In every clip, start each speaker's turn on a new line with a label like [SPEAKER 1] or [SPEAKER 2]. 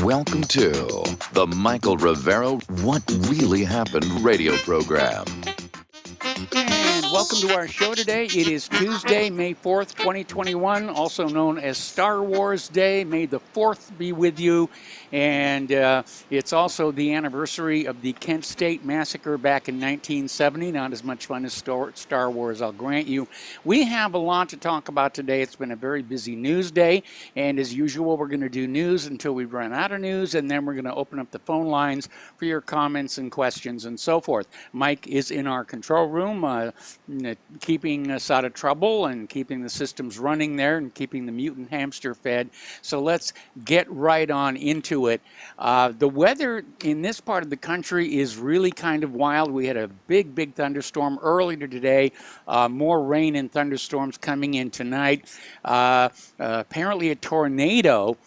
[SPEAKER 1] Welcome to the Michael Rivero What Really Happened radio program.
[SPEAKER 2] And welcome to our show today. It is Tuesday, May 4th, 2021, also known as Star Wars Day. May the 4th be with you. And it's also the anniversary of the Kent State Massacre back in 1970. Not as much fun as Star Wars, I'll grant you. We have a lot to talk about today. It's been a very busy news day. And as usual, we're going to do news until we run out of news. And then we're going to open up the phone lines for your comments and questions and so forth. Mike is in our control room, keeping us out of trouble and keeping the systems running there and keeping the mutant hamster fed. So let's get right on into it. The weather in this part of the country is really kind of wild. We had a big thunderstorm earlier today. More rain and thunderstorms coming in tonight. Apparently a tornado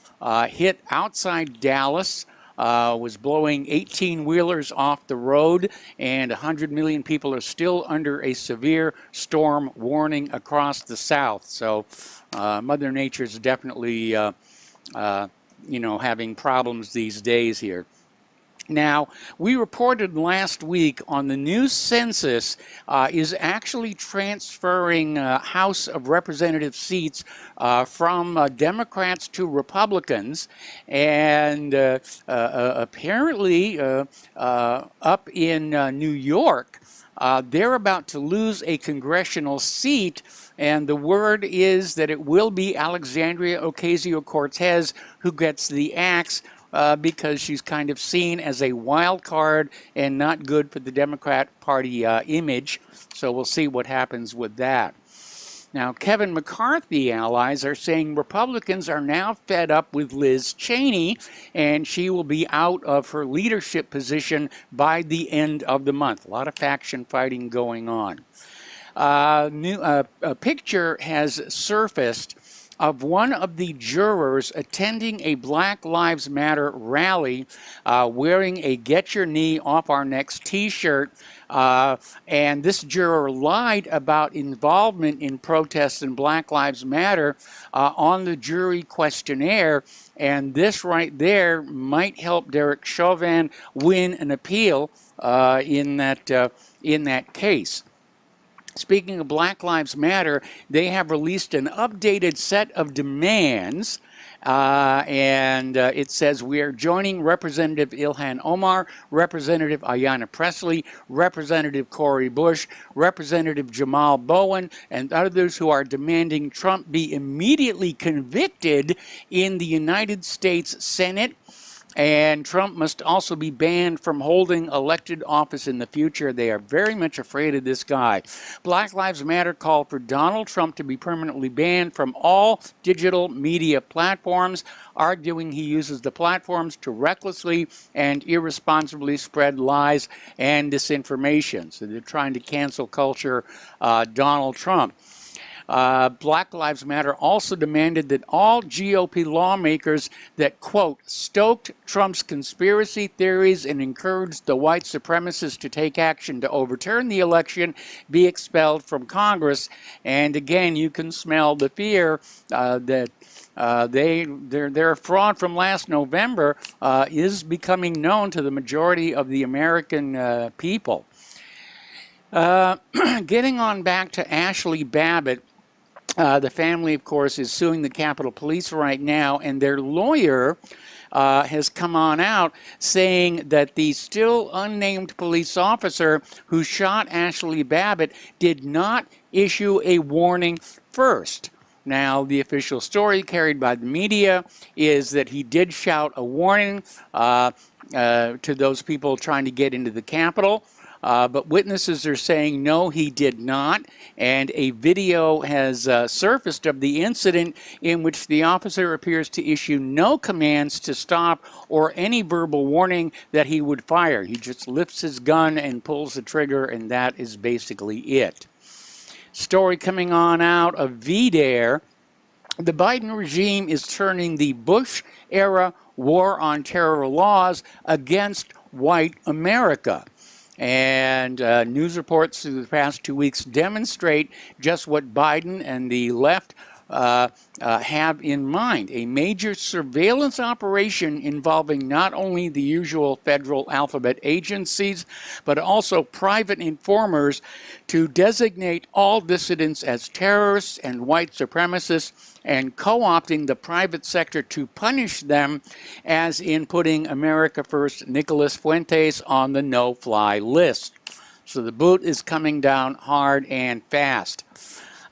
[SPEAKER 2] hit outside Dallas. Was blowing 18-wheelers off the road, and 100 million people are still under a severe storm warning across the south. So Mother Nature's definitely, having problems these days here. Now, we reported last week on the new census is actually transferring House of Representative seats from Democrats to Republicans, and apparently up in New York, they're about to lose a congressional seat, and the word is that it will be Alexandria Ocasio-Cortez who gets the axe, because she's kind of seen as a wild card and not good for the Democrat Party image. So we'll see what happens with that. Now, Kevin McCarthy allies are saying Republicans are now fed up with Liz Cheney, and she will be out of her leadership position by the end of the month. A lot of faction fighting going on. A picture has surfaced of one of the jurors attending a Black Lives Matter rally wearing a Get Your Knee Off Our Necks t-shirt. And this juror lied about involvement in protests and Black Lives Matter on the jury questionnaire. And this right there might help Derek Chauvin win an appeal in that case. Speaking of Black Lives Matter, they have released an updated set of demands, and it says we are joining Representative Ilhan Omar, Representative Ayanna Pressley, Representative Cori Bush, Representative Jamal Bowen, and others who are demanding Trump be immediately convicted in the United States Senate. And Trump must also be banned from holding elected office in the future. They are very much afraid of this guy. Black Lives Matter called for Donald Trump to be permanently banned from all digital media platforms, arguing he uses the platforms to recklessly and irresponsibly spread lies and disinformation. So they're trying to cancel culture Donald Trump. Black Lives Matter also demanded that all GOP lawmakers that, quote, stoked Trump's conspiracy theories and encouraged the white supremacists to take action to overturn the election be expelled from Congress. And again, you can smell the fear that their fraud from last November is becoming known to the majority of the American people. Getting on back to Ashley Babbitt, the family, of course, is suing the Capitol Police right now, and their lawyer has come on out saying that the still unnamed police officer who shot Ashley Babbitt did not issue a warning first. Now, the official story carried by the media is that he did shout a warning to those people trying to get into the Capitol. But witnesses are saying no, he did not, and a video has surfaced of the incident in which the officer appears to issue no commands to stop or any verbal warning that he would fire. He just lifts his gun and pulls the trigger, and that is basically it. Story coming on out of VDARE. The Biden regime is turning the Bush-era war on terror laws against white America. And news reports through the past 2 weeks demonstrate just what Biden and the left have in mind. A major surveillance operation involving not only the usual federal alphabet agencies, but also private informers to designate all dissidents as terrorists and white supremacists, and co-opting the private sector to punish them, as in putting America First Nicolas Fuentes on the no-fly list. So the boot is coming down hard and fast.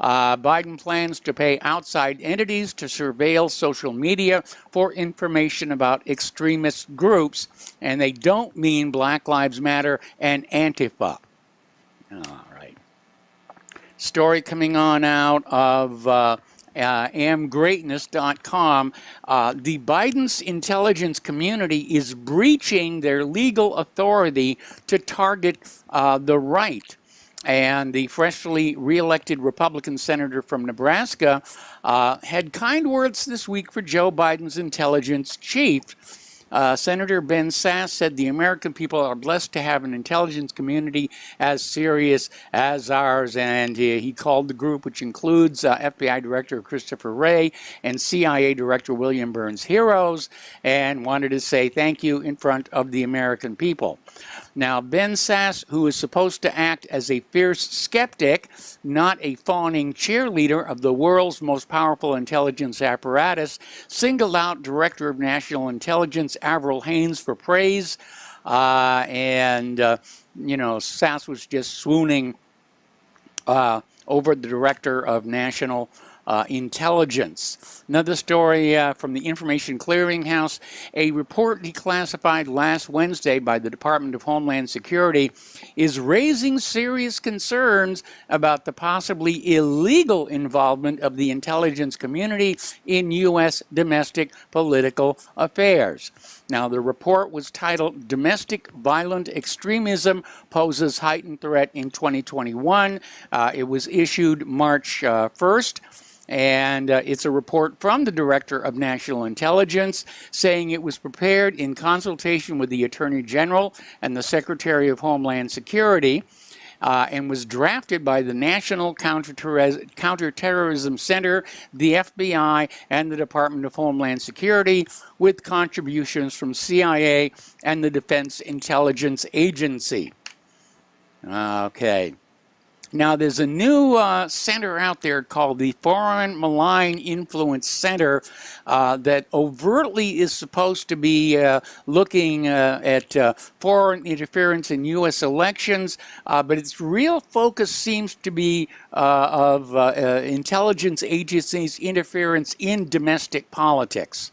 [SPEAKER 2] Biden plans to pay outside entities to surveil social media for information about extremist groups, and they don't mean Black Lives Matter and Antifa. All right. Story coming on out of amgreatness.com. The Biden's intelligence community is breaching their legal authority to target the right. And the freshly reelected Republican senator from Nebraska had kind words this week for Joe Biden's intelligence chief. Senator Ben Sasse said the American people are blessed to have an intelligence community as serious as ours, and he called the group, which includes FBI Director Christopher Wray and CIA Director William Burns, heroes, and wanted to say thank you in front of the American people. Now, Ben Sasse, who is supposed to act as a fierce skeptic, not a fawning cheerleader of the world's most powerful intelligence apparatus, singled out Director of National Intelligence Avril Haines for praise, Sasse was just swooning over the Director of National Intelligence. Another story from the Information Clearinghouse. A report declassified last Wednesday by the Department of Homeland Security is raising serious concerns about the possibly illegal involvement of the intelligence community in U.S. domestic political affairs. Now, the report was titled Domestic Violent Extremism Poses Heightened Threat in 2021. It was issued March 1st. And it's a report from the Director of National Intelligence saying it was prepared in consultation with the Attorney General and the Secretary of Homeland Security, and was drafted by the National Counterterrorism Center, the FBI, and the Department of Homeland Security, with contributions from CIA and the Defense Intelligence Agency. Okay. Now, there's a new center out there called the Foreign Malign Influence Center that overtly is supposed to be looking at foreign interference in U.S. elections, but its real focus seems to be of intelligence agencies' interference in domestic politics.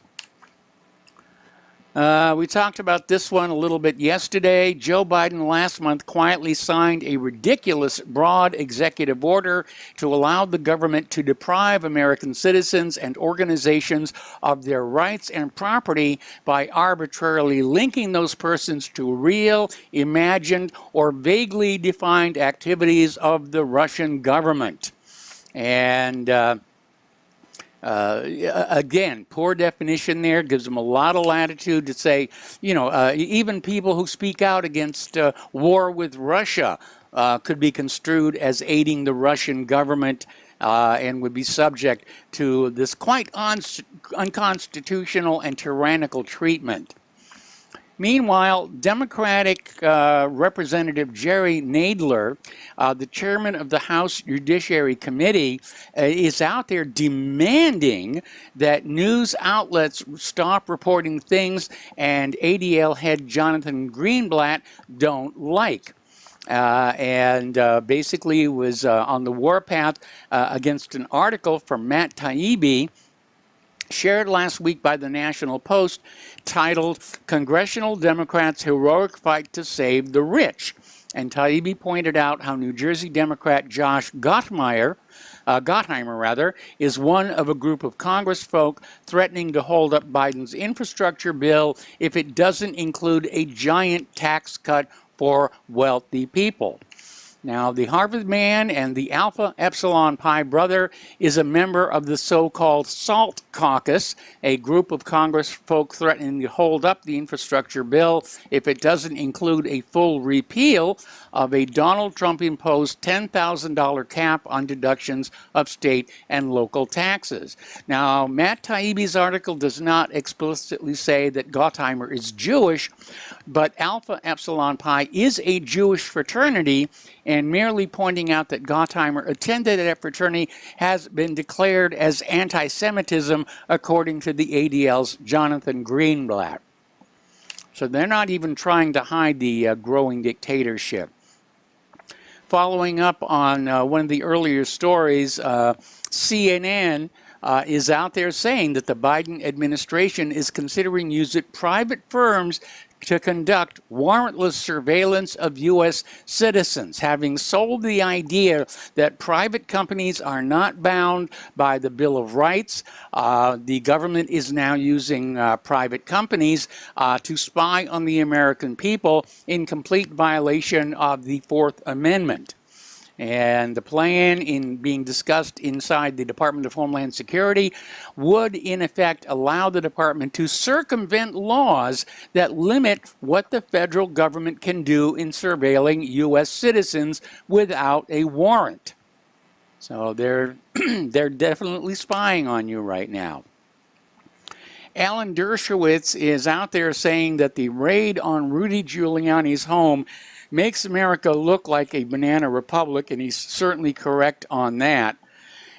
[SPEAKER 2] We talked about this one a little bit yesterday. Joe Biden last month quietly signed a ridiculous broad executive order to allow the government to deprive American citizens and organizations of their rights and property by arbitrarily linking those persons to real, imagined, or vaguely defined activities of the Russian government. And again, poor definition there, gives them a lot of latitude to say, even people who speak out against war with Russia could be construed as aiding the Russian government and would be subject to this quite unconstitutional and tyrannical treatment. Meanwhile, Democratic Representative Jerry Nadler, the chairman of the House Judiciary Committee, is out there demanding that news outlets stop reporting things and ADL head Jonathan Greenblatt don't like. Basically was on the warpath against an article from Matt Taibbi, shared last week by the National Post, titled Congressional Democrats' Heroic Fight to Save the Rich. And Taibbi pointed out how New Jersey Democrat Josh Gottheimer is one of a group of congressfolk threatening to hold up Biden's infrastructure bill if it doesn't include a giant tax cut for wealthy people. Now, the Harvard man and the Alpha Epsilon Pi brother is a member of the so-called SALT caucus, a group of Congress folk threatening to hold up the infrastructure bill if it doesn't include a full repeal of a Donald Trump-imposed $10,000 cap on deductions of state and local taxes. Now, Matt Taibbi's article does not explicitly say that Gottheimer is Jewish, but Alpha Epsilon Pi is a Jewish fraternity, and merely pointing out that Gottheimer attended that fraternity has been declared as anti-Semitism according to the ADL's Jonathan Greenblatt. So they're not even trying to hide the growing dictatorship. Following up on one of the earlier stories, CNN is out there saying that the Biden administration is considering using private firms to conduct warrantless surveillance of U.S. citizens, having sold the idea that private companies are not bound by the Bill of Rights. The government is now using private companies to spy on the American people in complete violation of the Fourth Amendment. And the plan being discussed inside the Department of Homeland Security would, in effect, allow the department to circumvent laws that limit what the federal government can do in surveilling U.S. citizens without a warrant. So they're definitely spying on you right now. Alan Dershowitz is out there saying that the raid on Rudy Giuliani's home makes America look like a banana republic, and he's certainly correct on that.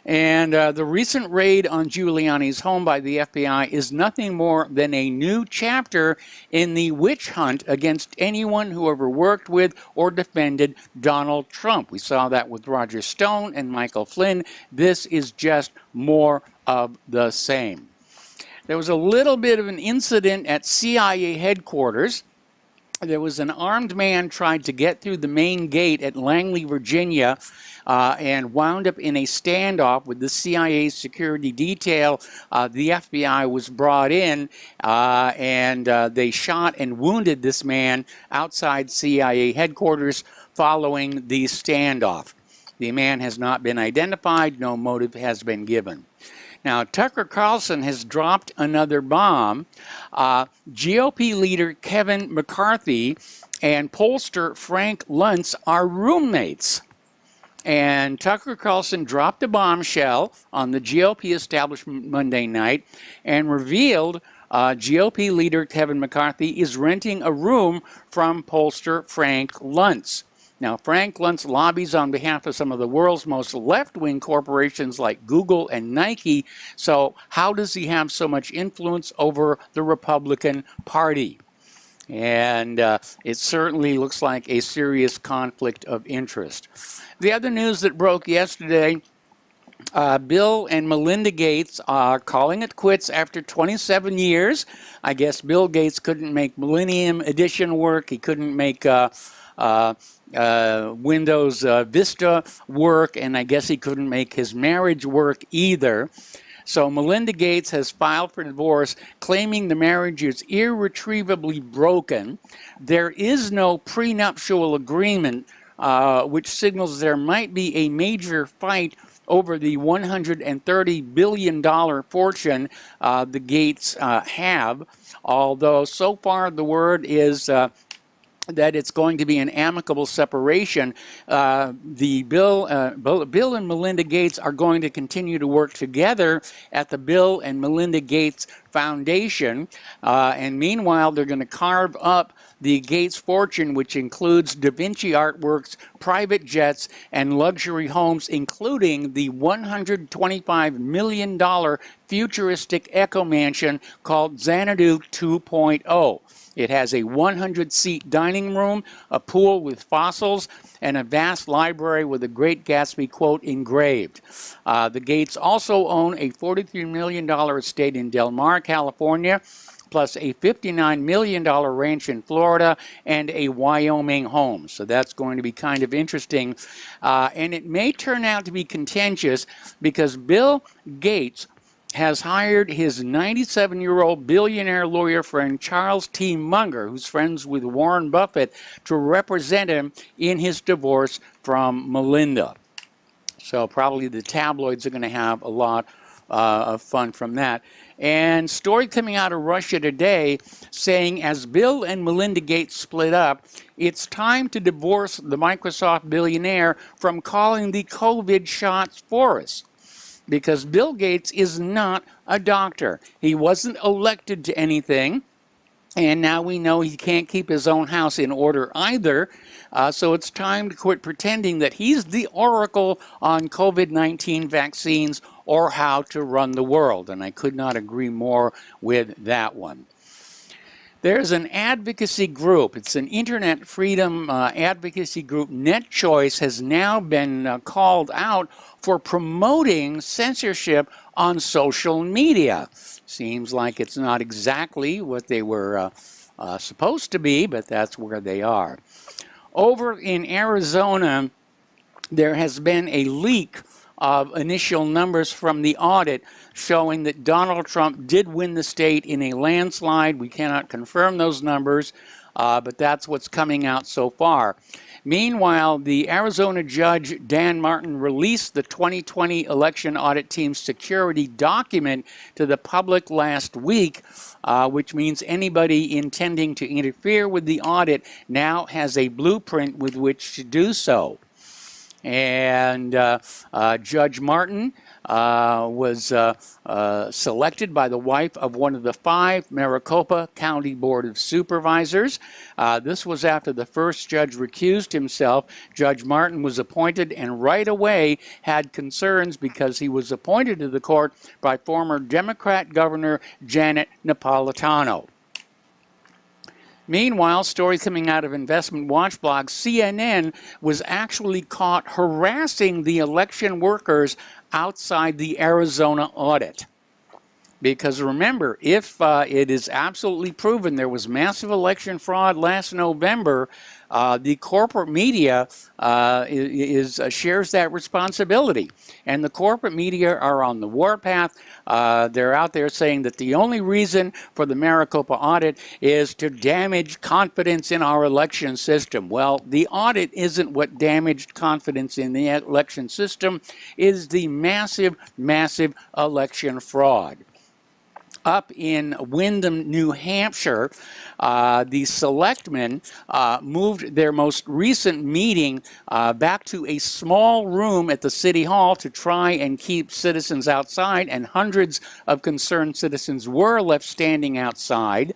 [SPEAKER 2] And the recent raid on Giuliani's home by the FBI is nothing more than a new chapter in the witch hunt against anyone who ever worked with or defended Donald Trump. We saw that with Roger Stone and Michael Flynn. This is just more of the same. There was a little bit of an incident at CIA headquarters. There was an armed man tried to get through the main gate at Langley, Virginia, and wound up in a standoff with the CIA security detail. The FBI was brought in, and they shot and wounded this man outside CIA headquarters following the standoff. The man has not been identified. No motive has been given. Now, Tucker Carlson has dropped another bomb. GOP leader Kevin McCarthy and pollster Frank Luntz are roommates. And Tucker Carlson dropped a bombshell on the GOP establishment Monday night and revealed GOP leader Kevin McCarthy is renting a room from pollster Frank Luntz. Now, Frank Luntz lobbies on behalf of some of the world's most left-wing corporations like Google and Nike. So how does he have so much influence over the Republican Party? And it certainly looks like a serious conflict of interest. The other news that broke yesterday, Bill and Melinda Gates are calling it quits after 27 years. I guess Bill Gates couldn't make Millennium Edition work. He couldn't make Windows Vista work, and I guess he couldn't make his marriage work either. So Melinda Gates has filed for divorce, claiming the marriage is irretrievably broken. There is no prenuptial agreement, which signals there might be a major fight over the $130 billion fortune the Gates have, although so far the word is that it's going to be an amicable separation. Bill and Melinda Gates are going to continue to work together at the Bill and Melinda Gates Foundation, and meanwhile they're going to carve up the Gates fortune, which includes Da Vinci artworks, private jets, and luxury homes, including the $125 million futuristic eco mansion called Xanadu 2.0. It has a 100-seat dining room, a pool with fossils, and a vast library with a Great Gatsby quote engraved. The Gates also own a $43 million estate in Del Mar, California, plus a $59 million ranch in Florida and a Wyoming home. So that's going to be kind of interesting. And it may turn out to be contentious because Bill Gates has hired his 97-year-old billionaire lawyer friend Charles T. Munger, who's friends with Warren Buffett, to represent him in his divorce from Melinda. So probably the tabloids are going to have a lot of fun from that. And story coming out of Russia today saying as Bill and Melinda Gates split up, it's time to divorce the Microsoft billionaire from calling the COVID shots for us. Because Bill Gates is not a doctor. He wasn't elected to anything. And now we know he can't keep his own house in order either. So it's time to quit pretending that he's the oracle on COVID-19 vaccines or how to run the world. And I could not agree more with that one. There's an advocacy group. It's an internet freedom advocacy group. NetChoice has now been called out for promoting censorship on social media. Seems like it's not exactly what they were supposed to be, but that's where they are. Over in Arizona, there has been a leak of initial numbers from the audit showing that Donald Trump did win the state in a landslide. We cannot confirm those numbers, but that's what's coming out so far. Meanwhile, the Arizona judge, Dan Martin, released the 2020 election audit team's security document to the public last week, which means anybody intending to interfere with the audit now has a blueprint with which to do so. And Judge Martin was selected by the wife of one of the 5 Maricopa County Board of Supervisors. This was after the first judge recused himself. Judge Martin was appointed and right away had concerns because he was appointed to the court by former Democrat Governor Janet Napolitano. Meanwhile, story coming out of Investment Watch blog, CNN was actually caught harassing the election workers outside the Arizona audit. Because remember, if it is absolutely proven there was massive election fraud last November, the corporate media shares that responsibility. And the corporate media are on the warpath. They're out there saying that the only reason for the Maricopa audit is to damage confidence in our election system. Well, the audit isn't what damaged confidence in the election system. It is the massive, massive election fraud. Up in Windham, New Hampshire, the selectmen moved their most recent meeting back to a small room at the city hall to try and keep citizens outside, and hundreds of concerned citizens were left standing outside.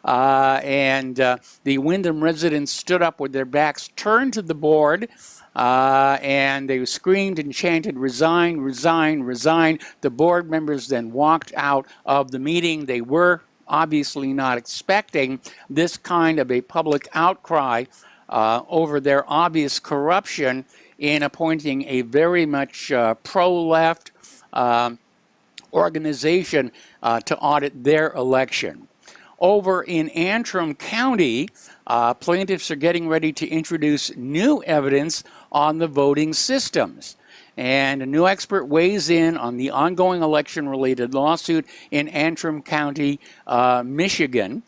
[SPEAKER 2] The Windham residents stood up with their backs turned to the board, and they screamed and chanted, "Resign, resign, resign." The board members then walked out of the meeting. They were obviously not expecting this kind of a public outcry over their obvious corruption in appointing a very much pro-left organization to audit their election. Over in Antrim County, plaintiffs are getting ready to introduce new evidence on the voting systems. And a new expert weighs in on the ongoing election-related lawsuit in Antrim County, Michigan.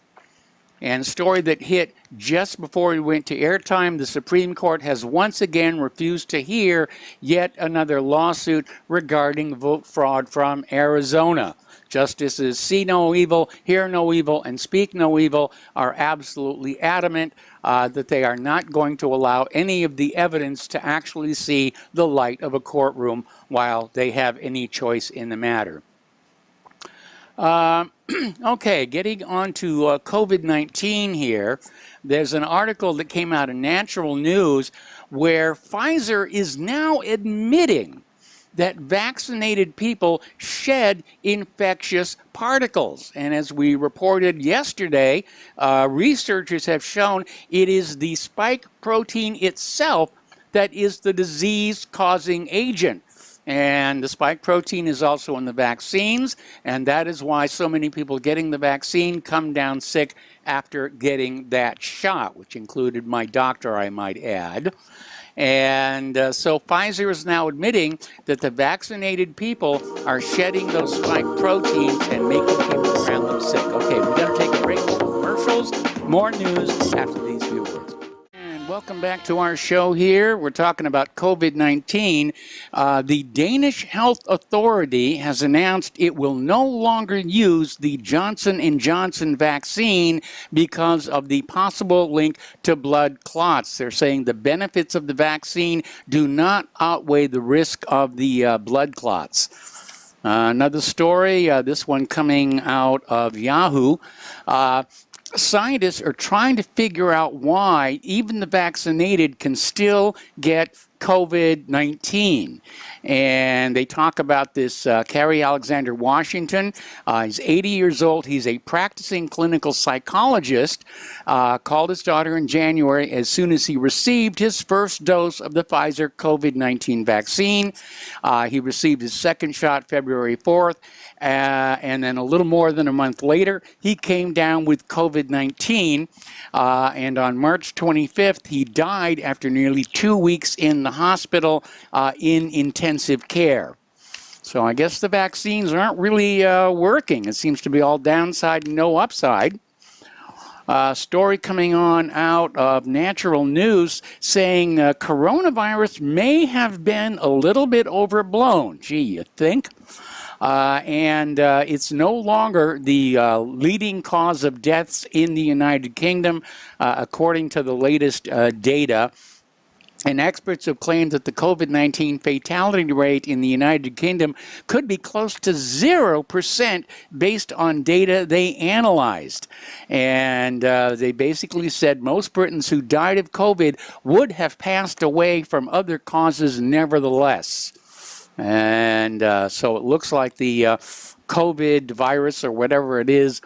[SPEAKER 2] And a story that hit just before we went to airtime, the Supreme Court has once again refused to hear yet another lawsuit regarding vote fraud from Arizona. Justices see no evil, hear no evil, and speak no evil are absolutely adamant that they are not going to allow any of the evidence to actually see the light of a courtroom while they have any choice in the matter. Okay, getting on to COVID-19 here. There's an article that came out of Natural News where Pfizer is now admitting that vaccinated people shed infectious particles. And as we reported yesterday, researchers have shown it is the spike protein itself that is the disease-causing agent. And the spike protein is also in the vaccines, and that is why so many people getting the vaccine come down sick after getting that shot, which included my doctor, I might add. And so Pfizer is now admitting that the vaccinated people are shedding those spike proteins and making people around them sick. Okay, we're going to take a break for commercials. More news after these few words. And welcome back to our show here. We're talking about COVID-19. The Danish Health Authority has announced it will no longer use the Johnson & Johnson vaccine because of the possible link to blood clots. They're saying the benefits of the vaccine do not outweigh the risk of the blood clots. Another story, this one coming out of Yahoo. Scientists are trying to figure out why even the vaccinated can still get COVID-19. And they talk about this Cary Alexander Washington. He's 80 years old. He's a practicing clinical psychologist. Called his daughter in January as soon as he received his first dose of the Pfizer COVID-19 vaccine. He received his second shot February 4th. And then a little more than a month later, he came down with COVID-19. And on March 25th, he died after nearly 2 weeks in the hospital in intensive care. So I guess the vaccines aren't really working. It seems to be all downside and no upside. Story coming on out of Natural News saying coronavirus may have been a little bit overblown. Gee, you think? And it's no longer the leading cause of deaths in the United Kingdom, according to the latest data. And experts have claimed that the COVID-19 fatality rate in the United Kingdom could be close to 0% based on data they analyzed. And they basically said most Britons who died of COVID would have passed away from other causes nevertheless. And so it looks like the COVID virus or whatever it is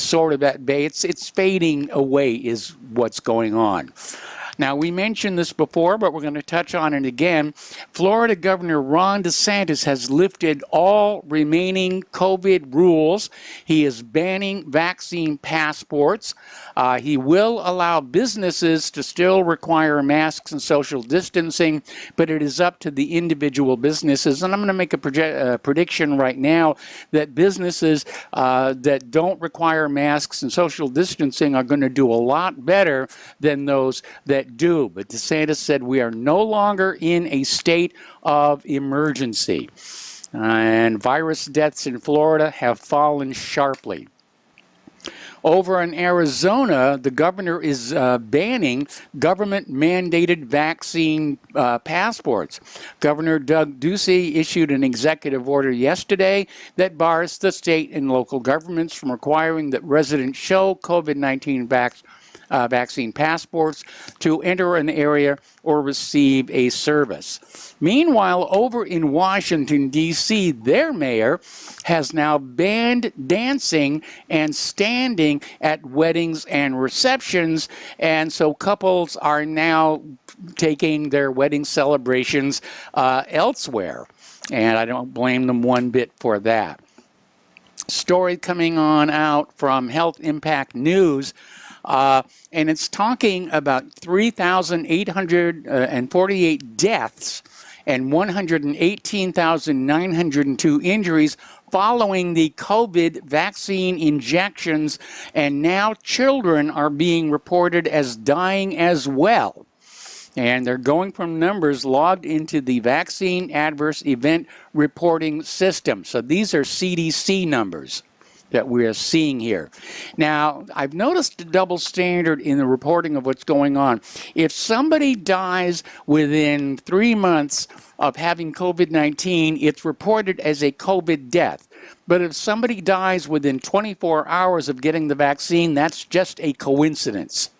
[SPEAKER 2] sort of at bay. It's fading away is what's going on. Now, we mentioned this before, but we're going to touch on it again. Florida Governor Ron DeSantis has lifted all remaining COVID rules. He is banning vaccine passports. He will allow businesses to still require masks and social distancing, but it is up to the individual businesses. And I'm going to make a prediction right now that businesses that don't require masks and social distancing are going to do a lot better than those that do. But DeSantis said we are no longer in a state of emergency. And virus deaths in Florida have fallen sharply. Over in Arizona, the governor is banning government-mandated vaccine passports. Governor Doug Ducey issued an executive order yesterday that bars the state and local governments from requiring that residents show COVID-19 vaccine passports to enter an area or receive a service. Meanwhile, over in Washington, D.C., their mayor has now banned dancing and standing at weddings and receptions, and so couples are now taking their wedding celebrations elsewhere, and I don't blame them one bit for that. Story coming on out from Health Impact News. And it's talking about 3,848 deaths and 118,902 injuries following the COVID vaccine injections, and now children are being reported as dying as well. And they're going from numbers logged into the Vaccine Adverse Event Reporting System. So these are CDC numbers that we are seeing here. Now, I've noticed a double standard in the reporting of what's going on. If somebody dies within 3 months of having COVID-19, it's reported as a COVID death. But if somebody dies within 24 hours of getting the vaccine, that's just a coincidence.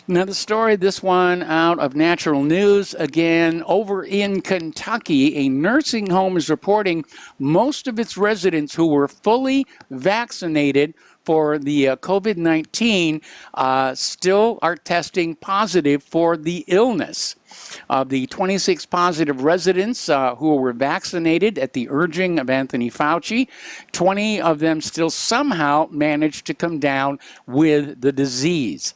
[SPEAKER 2] Another story, this one out of Natural News. Again, over in Kentucky, a nursing home is reporting most of its residents who were fully vaccinated for the COVID-19 still are testing positive for the illness. Of the 26 positive residents who were vaccinated at the urging of Anthony Fauci, 20 of them still somehow managed to come down with the disease.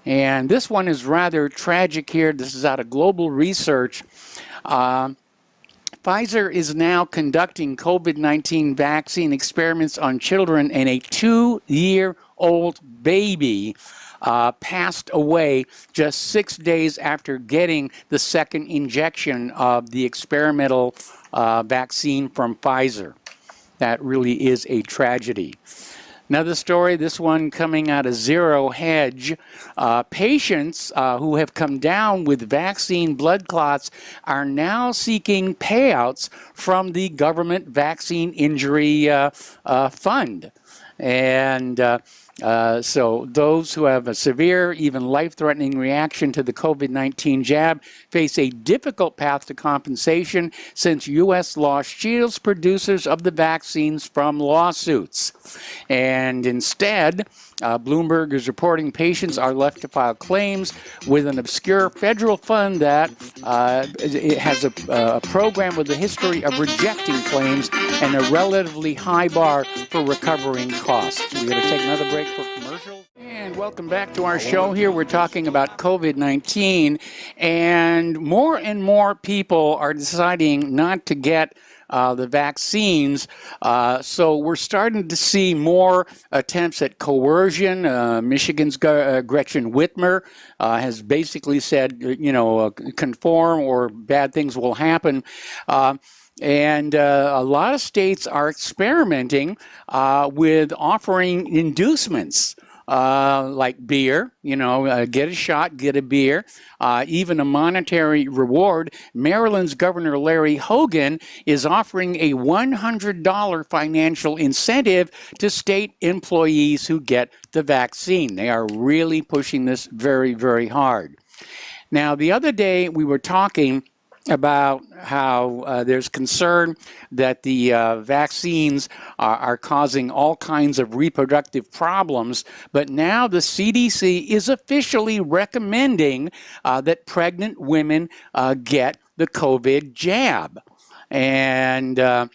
[SPEAKER 2] And this one is rather tragic here. This is out of Global Research. Pfizer is now conducting COVID-19 vaccine experiments on children, and a 2-year-old baby passed away just 6 days after getting the second injection of the experimental vaccine from Pfizer. That really is a tragedy. Another story, this one coming out of Zero Hedge. Patients who have come down with vaccine blood clots are now seeking payouts from the government vaccine injury fund. And so those who have a severe, even life-threatening reaction to the COVID-19 jab face a difficult path to compensation since U.S. law shields producers of the vaccines from lawsuits. And instead, Bloomberg is reporting patients are left to file claims with an obscure federal fund that it has a program with a history of rejecting claims and a relatively high bar for recovering costs. We're going to take another break for commercials. And welcome back to our show here. We're talking about COVID-19, and more people are deciding not to get the vaccines. So we're starting to see more attempts at coercion. Michigan's Gretchen Whitmer has basically said, conform or bad things will happen. And a lot of states are experimenting with offering inducements. Like beer, get a shot, get a beer, even a monetary reward. Maryland's Governor Larry Hogan is offering a $100 financial incentive to state employees who get the vaccine. They are really pushing this very, very hard. Now, the other day we were talking about how there's concern that the vaccines are causing all kinds of reproductive problems, but now the CDC is officially recommending that pregnant women get the COVID jab. And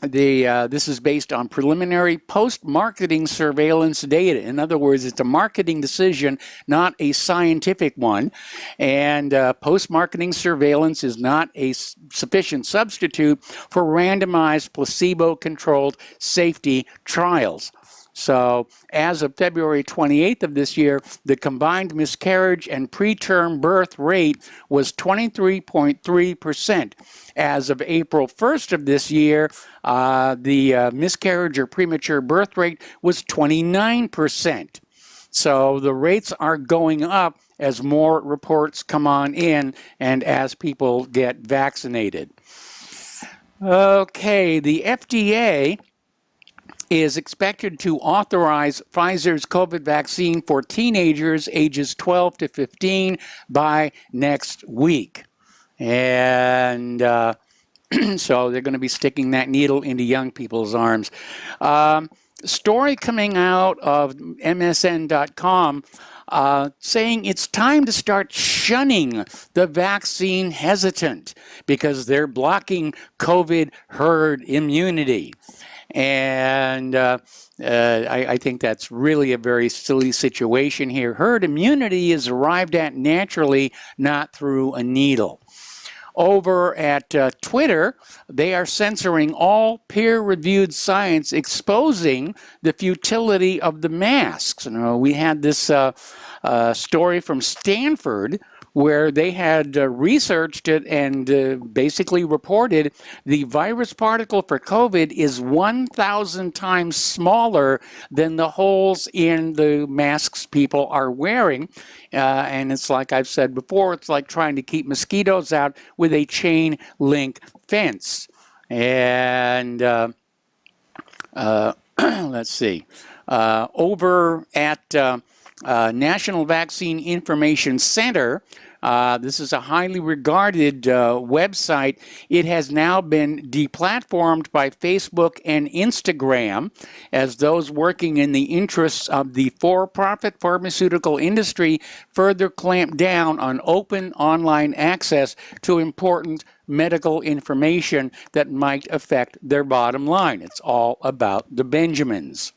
[SPEAKER 2] this is based on preliminary post-marketing surveillance data. In other words, it's a marketing decision, not a scientific one. And post-marketing surveillance is not a sufficient substitute for randomized placebo-controlled safety trials. So as of February 28th of this year, the combined miscarriage and preterm birth rate was 23.3%. As of April 1st of this year, the miscarriage or premature birth rate was 29%. So the rates are going up as more reports come on in and as people get vaccinated. Okay, the FDA is expected to authorize Pfizer's COVID vaccine for teenagers ages 12 to 15 by next week. And so they're going to be sticking that needle into young people's arms. Story coming out of MSN.com saying it's time to start shunning the vaccine hesitant because they're blocking COVID herd immunity. And I think that's really a very silly situation here. Herd immunity is arrived at naturally, not through a needle. Over at Twitter, they are censoring all peer-reviewed science, exposing the futility of the masks. We had this story from Stanford where they had researched it and basically reported the virus particle for COVID is 1,000 times smaller than the holes in the masks people are wearing. And it's like I've said before, it's like trying to keep mosquitoes out with a chain link fence. And let's see. Over at National Vaccine Information Center, this is a highly regarded website. It has now been deplatformed by Facebook and Instagram as those working in the interests of the for-profit pharmaceutical industry further clamp down on open online access to important medical information that might affect their bottom line. It's all about the Benjamins.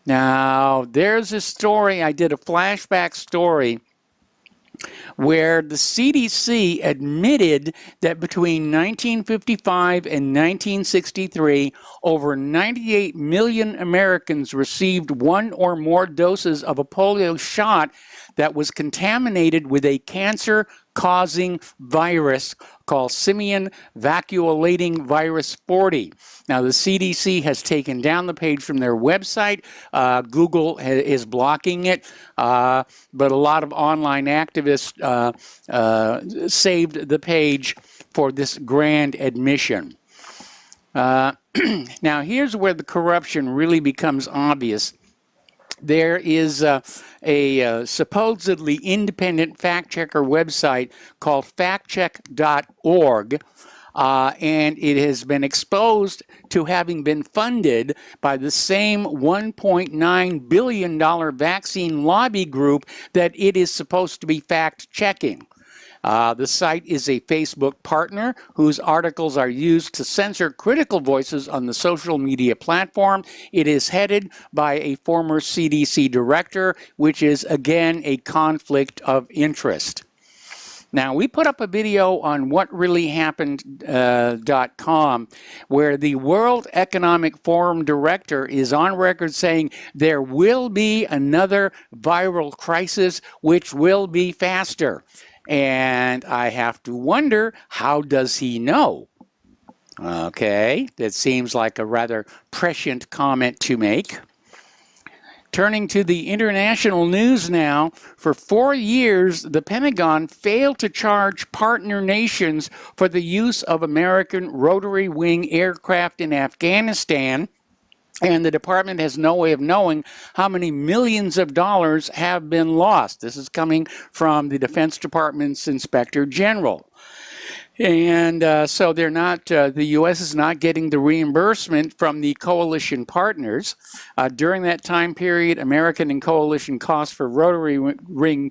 [SPEAKER 2] Now, there's a story, I did a flashback story where the CDC admitted that between 1955 and 1963, over 98 million Americans received one or more doses of a polio shot that was contaminated with a cancer-causing virus called simian vacuolating virus 40. Now, the CDC has taken down the page from their website. Google is blocking it, but a lot of online activists saved the page for this grand admission. Now, here's where the corruption really becomes obvious. There is a supposedly independent fact-checker website called factcheck.org, and it has been exposed to having been funded by the same $1.9 billion vaccine lobby group that it is supposed to be fact-checking. The site is a Facebook partner whose articles are used to censor critical voices on the social media platform. It is headed by a former CDC director, which is, again, a conflict of interest. Now, we put up a video on whatreallyhappened.com where the World Economic Forum director is on record saying there will be another viral crisis which will be faster. And I have to wonder, how does he know? Okay, that seems like a rather prescient comment to make. Turning to the international news now, for 4 years, the Pentagon failed to charge partner nations for the use of American rotary wing aircraft in Afghanistan. And the department has no way of knowing how many millions of dollars have been lost. This is coming from the Defense Department's Inspector General. And so they're not, the U.S. is not getting the reimbursement from the coalition partners. During that time period, American and coalition costs for rotary wing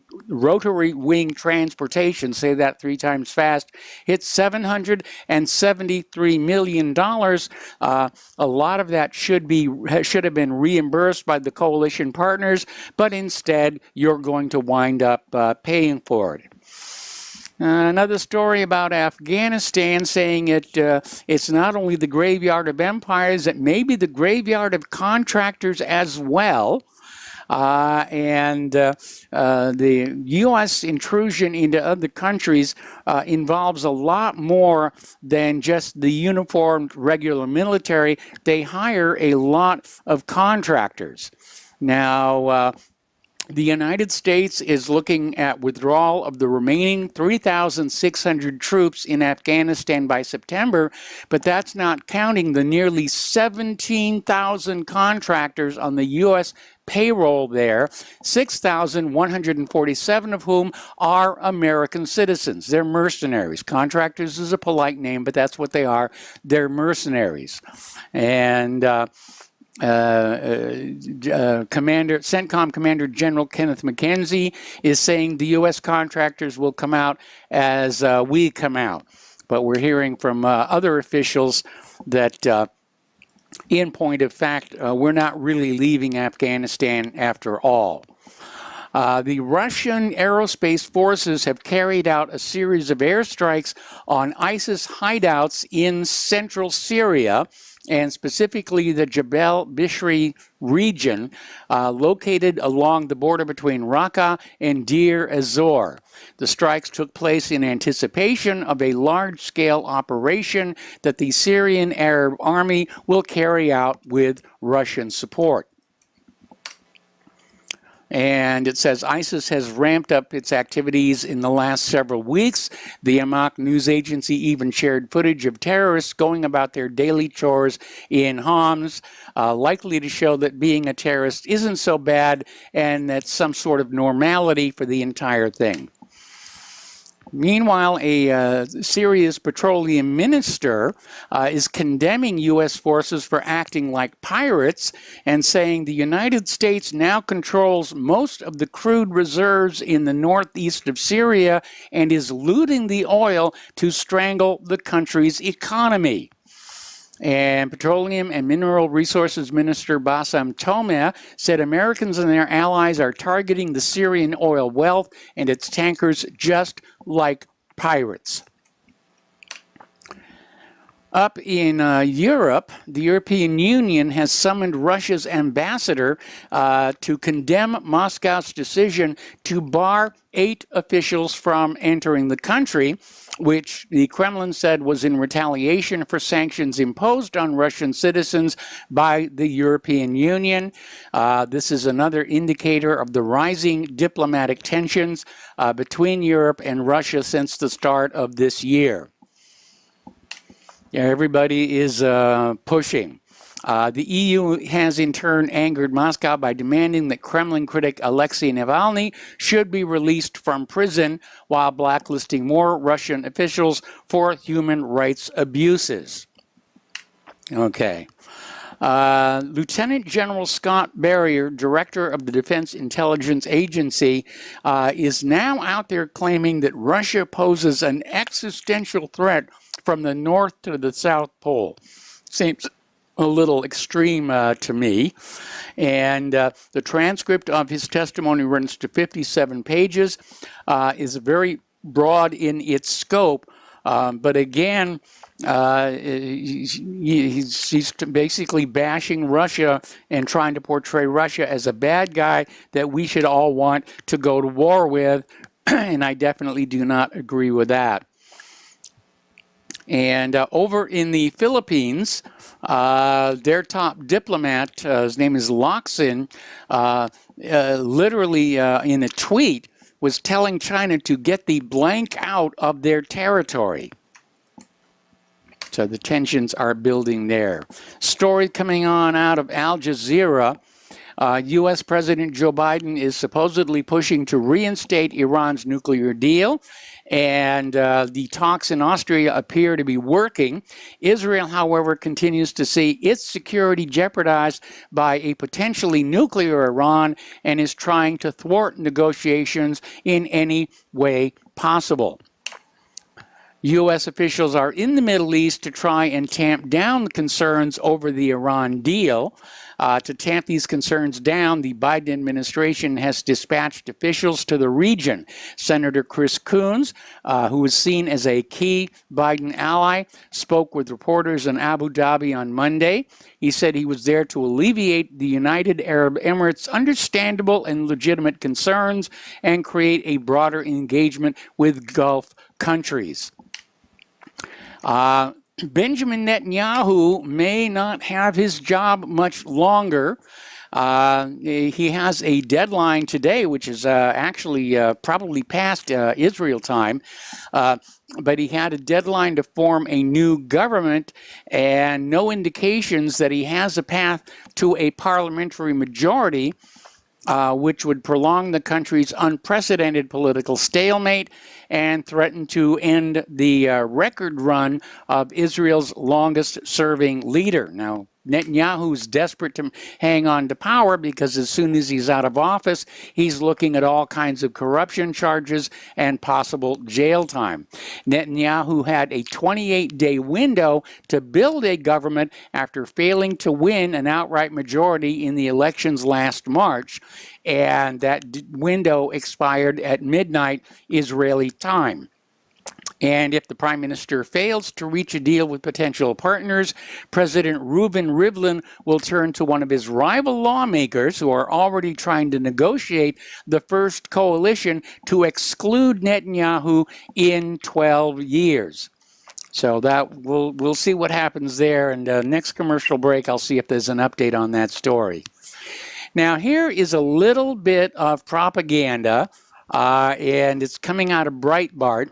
[SPEAKER 2] transportation, say that 3 times fast, hit $773 million. A lot of that should have been reimbursed by the coalition partners, but instead you're going to wind up paying for it. Another story about Afghanistan saying it's not only the graveyard of empires, it may be the graveyard of contractors as well. The U.S. intrusion into other countries involves a lot more than just the uniformed regular military. They hire a lot of contractors. Now, the United States is looking at withdrawal of the remaining 3,600 troops in Afghanistan by September, but that's not counting the nearly 17,000 contractors on the U.S. payroll there, 6,147 of whom are American citizens. They're mercenaries. Contractors is a polite name, but that's what they are. They're mercenaries. And CENTCOM Commander General Kenneth McKenzie is saying the U.S. contractors will come out as we come out. But we're hearing from other officials that in point of fact, we're not really leaving Afghanistan after all. The Russian aerospace forces have carried out a series of airstrikes on ISIS hideouts in central Syria, and specifically the Jebel Bishri region, located along the border between Raqqa and Deir ez-Zor. The strikes took place in anticipation of a large-scale operation that the Syrian Arab Army will carry out with Russian support. And it says ISIS has ramped up its activities in the last several weeks. The Amaq news agency even shared footage of terrorists going about their daily chores in Homs, likely to show that being a terrorist isn't so bad and that's some sort of normality for the entire thing. Meanwhile, a Syria's petroleum minister is condemning U.S. forces for acting like pirates and saying the United States now controls most of the crude reserves in the northeast of Syria and is looting the oil to strangle the country's economy. And Petroleum and Mineral Resources Minister Bassam Tomeh said Americans and their allies are targeting the Syrian oil wealth and its tankers just like pirates. Up in Europe, the European Union has summoned Russia's ambassador to condemn Moscow's decision to bar 8 officials from entering the country, which the Kremlin said was in retaliation for sanctions imposed on Russian citizens by the European Union. This is another indicator of the rising diplomatic tensions between Europe and Russia since the start of this year. Everybody is pushing. The EU has in turn angered Moscow by demanding that Kremlin critic Alexei Navalny should be released from prison while blacklisting more Russian officials for human rights abuses. Okay. Lieutenant General Scott Barrier, director of the Defense Intelligence Agency, is now out there claiming that Russia poses an existential threat from the North to the South Pole. Seems a little extreme to me. And the transcript of his testimony runs to 57 pages, is very broad in its scope, but again, he's basically bashing Russia and trying to portray Russia as a bad guy that we should all want to go to war with, and I definitely do not agree with that. And over in the Philippines, their top diplomat, his name is Locsin, literally in a tweet was telling China to get the blank out of their territory. So the tensions are building there. Story coming on out of Al Jazeera. U.S. President Joe Biden is supposedly pushing to reinstate Iran's nuclear deal, and the talks in Austria appear to be working. Israel, however, continues to see its security jeopardized by a potentially nuclear Iran and is trying to thwart negotiations in any way possible. U.S. officials are in the Middle East to try and tamp down the concerns over the Iran deal. To tamp these concerns down, the Biden administration has dispatched officials to the region. Senator Chris Coons, who is seen as a key Biden ally, spoke with reporters in Abu Dhabi on Monday. He said he was there to alleviate the United Arab Emirates' understandable and legitimate concerns and create a broader engagement with Gulf countries. Benjamin Netanyahu may not have his job much longer. He has a deadline today, which is actually probably past Israel time, but he had a deadline to form a new government and no indications that he has a path to a parliamentary majority, which would prolong the country's unprecedented political stalemate and threaten to end the record run of Israel's longest-serving leader. Now, Netanyahu is desperate to hang on to power because as soon as he's out of office, he's looking at all kinds of corruption charges and possible jail time. Netanyahu had a 28-day window to build a government after failing to win an outright majority in the elections last March, and that window expired at midnight Israeli time. And if the prime minister fails to reach a deal with potential partners, President Reuven Rivlin will turn to one of his rival lawmakers who are already trying to negotiate the first coalition to exclude Netanyahu in 12 years. So that we'll see what happens there. And next commercial break, I'll see if there's an update on that story. Now, here is a little bit of propaganda, and it's coming out of Breitbart.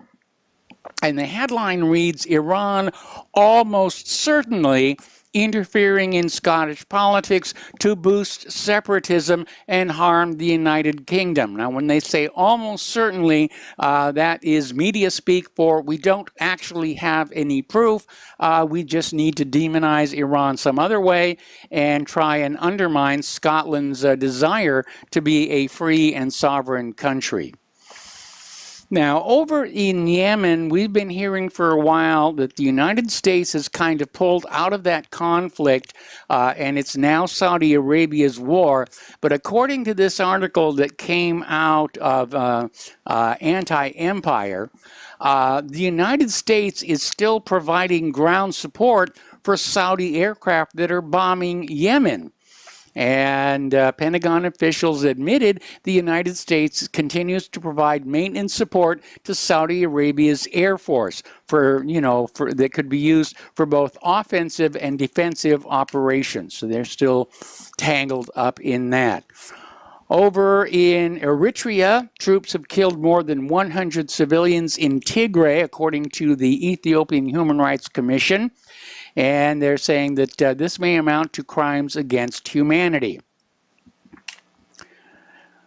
[SPEAKER 2] And the headline reads, Iran almost certainly interfering in Scottish politics to boost separatism and harm the United Kingdom. Now, when they say almost certainly, that is media speak for we don't actually have any proof. We just need to demonize Iran some other way and try and undermine Scotland's desire to be a free and sovereign country. Now, over in Yemen, we've been hearing for a while that the United States has kind of pulled out of that conflict, and it's now Saudi Arabia's war. But according to this article that came out of Anti-Empire, the United States is still providing ground support for Saudi aircraft that are bombing Yemen. And Pentagon officials admitted the United States continues to provide maintenance support to Saudi Arabia's Air Force that could be used for both offensive and defensive operations. So they're still tangled up in that. Over in Eritrea, troops have killed more than 100 civilians in Tigray, according to the Ethiopian Human Rights Commission. And they're saying that this may amount to crimes against humanity.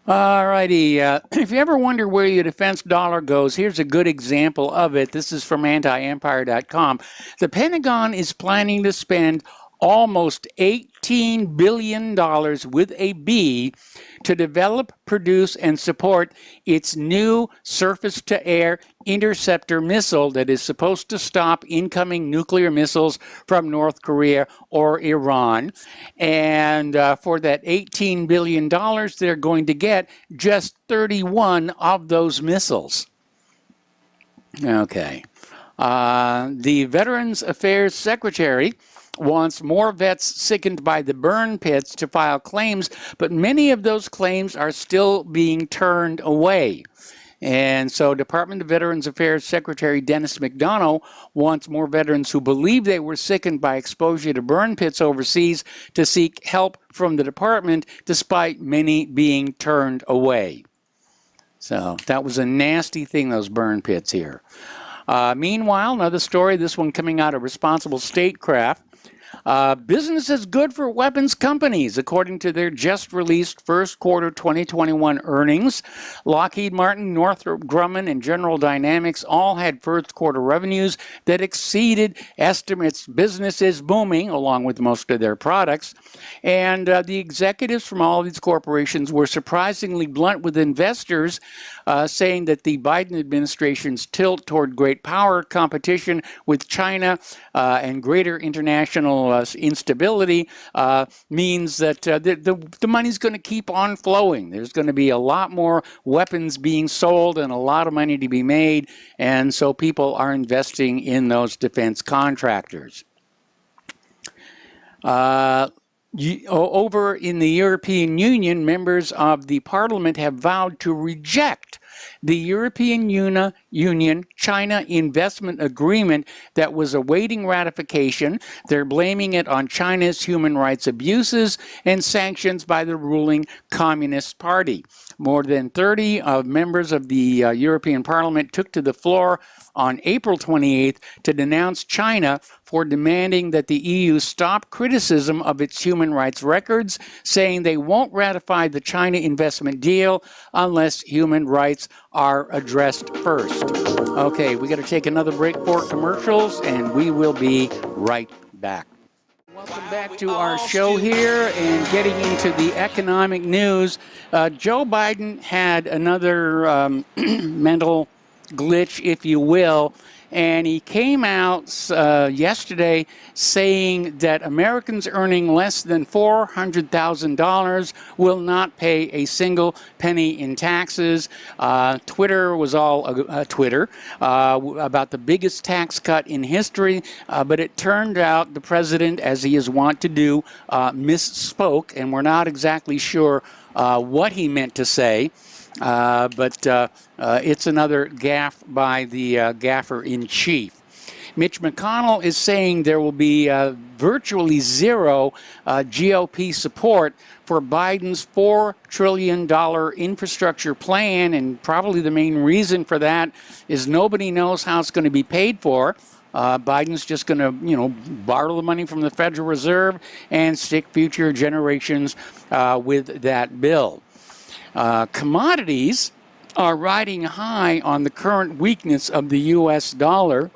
[SPEAKER 2] Alrighty, if you ever wonder where your defense dollar goes, here's a good example of it. This is from antiempire.com. The Pentagon is planning to spend almost $18 billion with a B to develop, produce, and support its new surface-to-air interceptor missile that is supposed to stop incoming nuclear missiles from North Korea or Iran. And for that $18 billion, they're going to get just 31 of those missiles. Okay. The Veterans Affairs Secretary wants more vets sickened by the burn pits to file claims, but many of those claims are still being turned away. And so Department of Veterans Affairs Secretary Dennis McDonough wants more veterans who believe they were sickened by exposure to burn pits overseas to seek help from the department, despite many being turned away. So that was a nasty thing, those burn pits here. Meanwhile, another story, this one coming out of Responsible Statecraft. Business is good for weapons companies, according to their just-released first quarter 2021 earnings. Lockheed Martin, Northrop Grumman, and General Dynamics all had first quarter revenues that exceeded estimates. Business is booming, along with most of their products. And the executives from all of these corporations were surprisingly blunt with investors, saying that the Biden administration's tilt toward great power competition with China and greater international instability means that the money's going to keep on flowing. There's going to be a lot more weapons being sold and a lot of money to be made, and so people are investing in those defense contractors. Over in the European Union, members of the parliament have vowed to reject the European Union-China investment agreement that was awaiting ratification. They're blaming it on China's human rights abuses and sanctions by the ruling Communist Party. More than 30 members of the European Parliament took to the floor on April 28th to denounce China for demanding that the EU stop criticism of its human rights records, saying they won't ratify the China investment deal unless human rights are addressed first. Okay, we got to take another break for commercials, and we will be right back. Welcome back to our show here, and getting into the economic news. Joe Biden had another mental glitch, if you will, and he came out yesterday saying that Americans earning less than $400,000 will not pay a single penny in taxes. Twitter was all Twitter about the biggest tax cut in history, but it turned out the president, as he is wont to do, misspoke, and we're not exactly sure what he meant to say. But it's another gaffe by the gaffer-in-chief. Mitch McConnell is saying there will be virtually zero GOP support for Biden's $4 trillion infrastructure plan, and probably the main reason for that is nobody knows how it's going to be paid for. Biden's just going to, borrow the money from the Federal Reserve and stick future generations with that bill. Commodities are riding high on the current weakness of the U.S. dollar,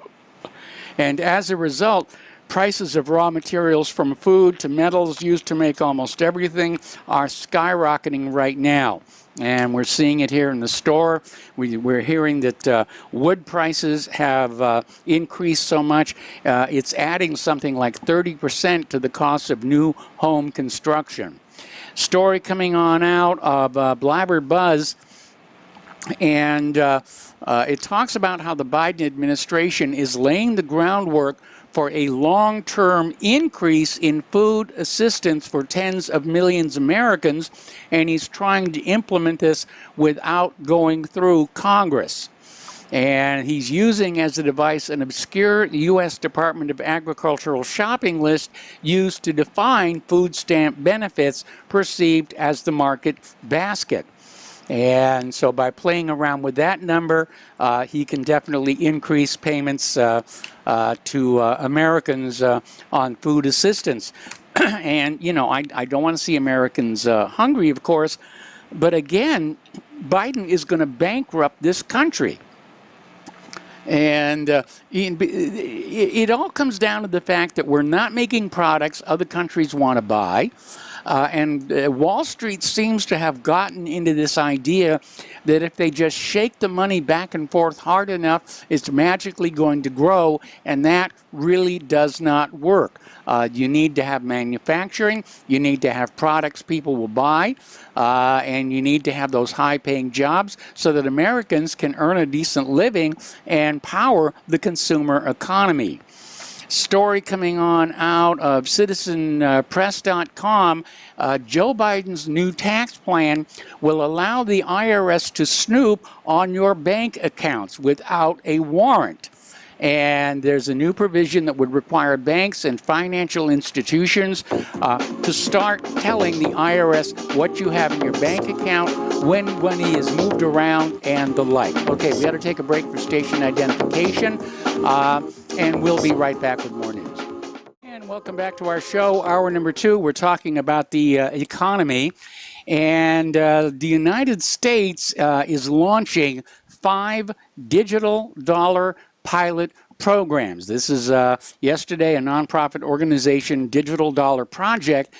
[SPEAKER 2] and as a result, Prices of raw materials from food to metals used to make almost everything are skyrocketing right now. And we're seeing it here in the store. We're hearing that wood prices have increased so much, it's adding something like 30% to the cost of new home construction. Story coming on out of Blabber Buzz, and it talks about how the Biden administration is laying the groundwork for a long-term increase in food assistance for tens of millions of Americans, and he's trying to implement this without going through Congress. And he's using as a device an obscure U.S. Department of Agricultural shopping list used to define food stamp benefits perceived as the market basket. And so by playing around with that number, he can definitely increase payments to Americans on food assistance. And, you know, I don't want to see Americans hungry, of course, but again, Biden is going to bankrupt this country. And it all comes down to the fact that we're not making products other countries want to buy. And Wall Street seems to have gotten into this idea that if they just shake the money back and forth hard enough, it's magically going to grow, and that really does not work. You need to have manufacturing, you need to have products people will buy, and you need to have those high-paying jobs so that Americans can earn a decent living and power the consumer economy. Story coming on out of citizenpress.com, Joe Biden's new tax plan will allow the IRS to snoop on your bank accounts without a warrant. And there's a new provision that would require banks and financial institutions to start telling the IRS what you have in your bank account, when money is moved around, and the like. Okay, we got to take a break for station identification, and we'll be right back with more news. And welcome back to our show, hour number 2. We're talking about the economy, and the United States is launching 5 digital dollar pilot programs. This is yesterday, a nonprofit organization, Digital Dollar Project,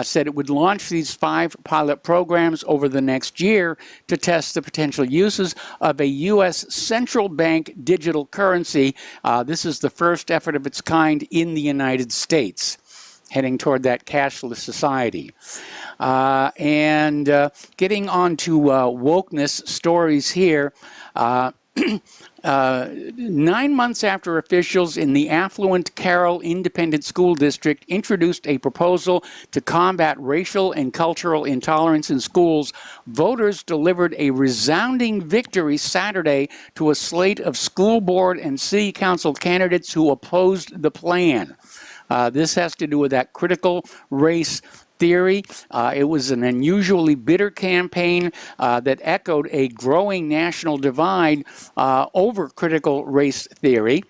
[SPEAKER 2] said it would launch these 5 pilot programs over the next year to test the potential uses of a U.S. central bank digital currency. This is the first effort of its kind in the United States, heading toward that cashless society. And getting on to wokeness stories here. 9 months after officials in the affluent Carroll Independent School District introduced a proposal to combat racial and cultural intolerance in schools, voters delivered a resounding victory Saturday to a slate of school board and city council candidates who opposed the plan. This has to do with that critical race theory. It was an unusually bitter campaign that echoed a growing national divide over critical race theory.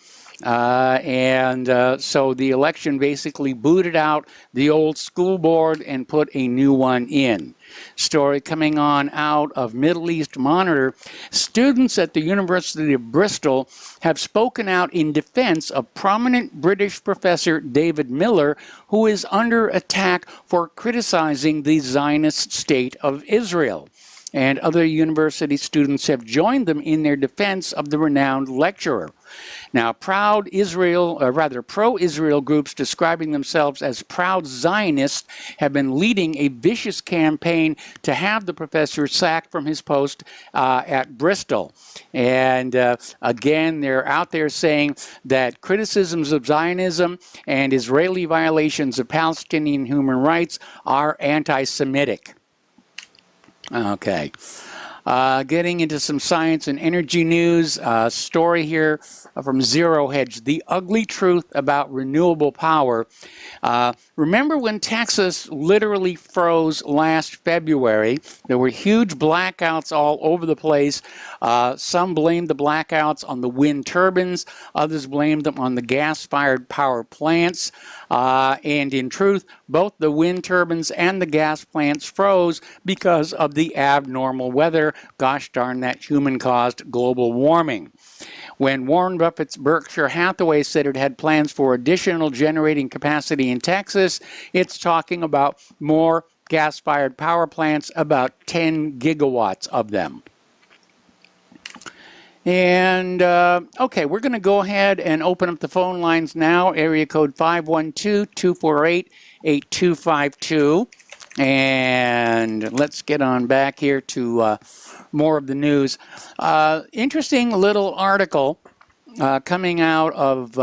[SPEAKER 2] So the election basically booted out the old school board and put a new one in. Story coming on out of Middle East Monitor. Students at the University of Bristol have spoken out in defense of prominent British professor David Miller, who is under attack for criticizing the Zionist state of Israel. And other university students have joined them in their defense of the renowned lecturer. Now, pro-Israel groups describing themselves as proud Zionists have been leading a vicious campaign to have the professor sacked from his post at Bristol. And again, they're out there saying that criticisms of Zionism and Israeli violations of Palestinian human rights are anti-Semitic. Okay. Getting into some science and energy news, story here from Zero Hedge, the ugly truth about renewable power. Remember when Texas literally froze last February? There were huge blackouts all over the place. Some blamed the blackouts on the wind turbines. Others blamed them on the gas-fired power plants. And in truth, both the wind turbines and the gas plants froze because of the abnormal weather gosh darn that human-caused global warming. When Warren Buffett's Berkshire Hathaway said it had plans for additional generating capacity in Texas, it's talking about more gas-fired power plants, about 10 gigawatts of them. And, okay, we're going to go ahead and open up the phone lines now. Area code 512-248-8252. And let's get on back here to more of the news. Interesting little article coming out of,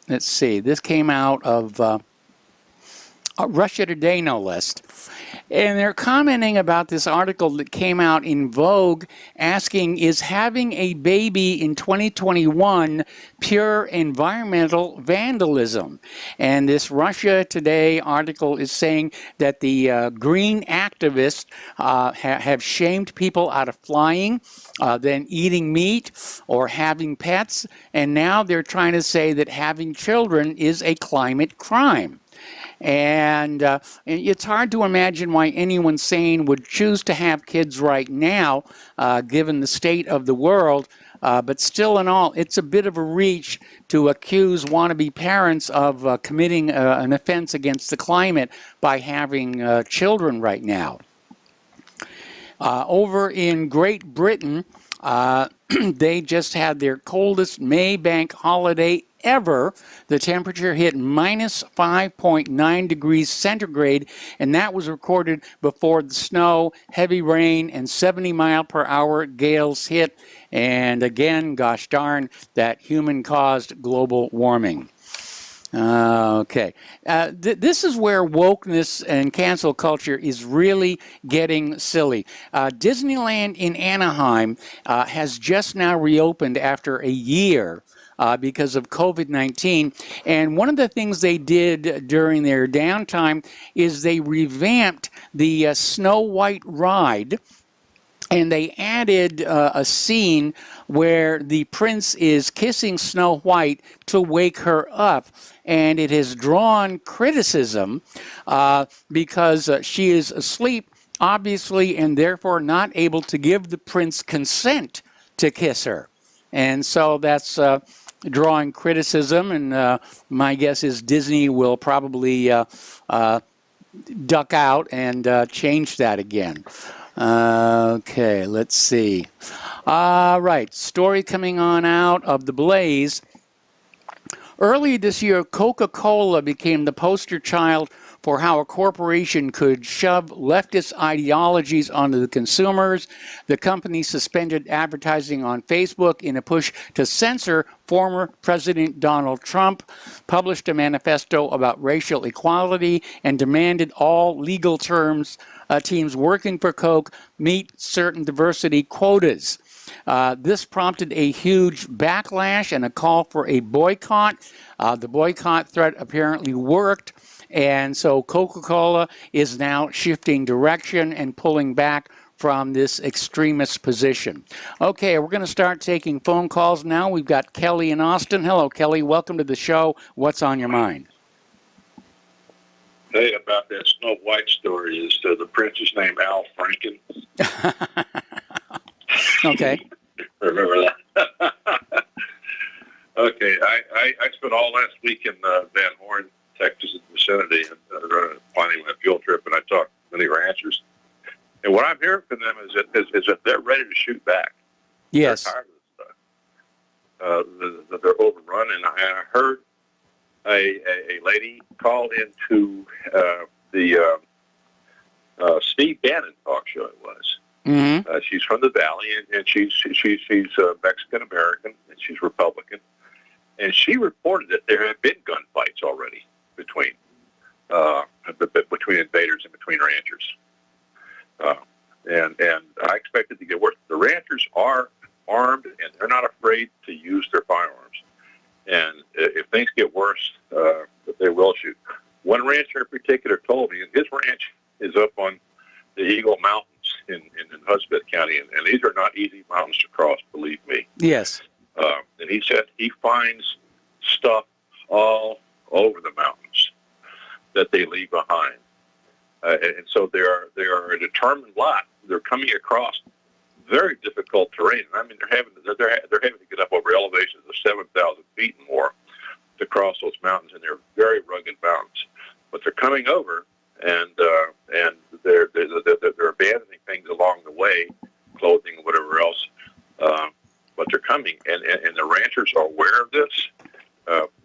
[SPEAKER 2] let's see, this came out of Russia Today, no less. And they're commenting about this article that came out in Vogue asking, is having a baby in 2021 pure environmental vandalism? And this Russia Today article is saying that the green activists have shamed people out of flying, then eating meat or having pets, and now they're trying to say that having children is a climate crime. And it's hard to imagine why anyone sane would choose to have kids right now, given the state of the world. But still in all, it's a bit of a reach to accuse wannabe parents of committing an offense against the climate by having children right now. Over in Great Britain, they just had their coldest May bank holiday ever. The temperature hit minus 5.9 degrees centigrade, and that was recorded before the snow, heavy rain, and 70-mile-per-hour gales hit. And again, gosh darn, that human-caused global warming. Okay. This is where wokeness and cancel culture is really getting silly. Disneyland in Anaheim has just now reopened after a year because of COVID-19. And one of the things they did during their downtime is they revamped the Snow White ride. And they added a scene where the prince is kissing Snow White to wake her up. And it has drawn criticism because she is asleep, obviously, and therefore not able to give the prince consent to kiss her. And so that's drawing criticism. And my guess is Disney will probably duck out and change that again. Okay, let's see. All right, story coming on out of the Blaze. Earlier this year, Coca-Cola became the poster child for how a corporation could shove leftist ideologies onto the consumers. The company suspended advertising on Facebook in a push to censor former President Donald Trump, published a manifesto about racial equality, and demanded all legal teams working for Coke meet certain diversity quotas. This prompted a huge backlash and a call for a boycott. The boycott threat apparently worked, and so Coca-Cola is now shifting direction and pulling back from this extremist position. Okay, we're going to start taking phone calls now. We've got Kelly in Austin. Hello, Kelly. Welcome to the show. What's on your mind?
[SPEAKER 3] Hey, about that Snow White story is the prince's name Al Franken.
[SPEAKER 2] Okay.
[SPEAKER 3] Remember that? Okay, I spent all last week in Van Horn, Texas, in the vicinity, and planning a field trip, and I talked to many ranchers. And what I'm hearing from them is that they're ready to shoot back.
[SPEAKER 2] Yes.
[SPEAKER 3] They're tired of this stuff. They're overrun, and I heard a lady called into the Steve Bannon talk show. It was. Mm-hmm. She's from the Valley, and she's Mexican American, and she's Republican, and she reported that there have been gunfights already between invaders and between ranchers, and I expect it to get worse. The ranchers are armed, and they're not afraid to use their firearms. And if things get worse, they will shoot. One rancher in particular told me, and his ranch is up on the Eagle Mountains in Hudspeth County, and these are not easy mountains to cross, believe me.
[SPEAKER 2] Yes.
[SPEAKER 3] And he said he finds stuff all over the mountains that they leave behind. And so they are a determined lot. They're coming across very difficult terrain. I mean, they're having to get up over elevations of 7,000 feet and more to cross those mountains, and they're very rugged mountains. But they're coming over, and they're abandoning things along the way, clothing, whatever else. But they're coming, and the ranchers are aware of this.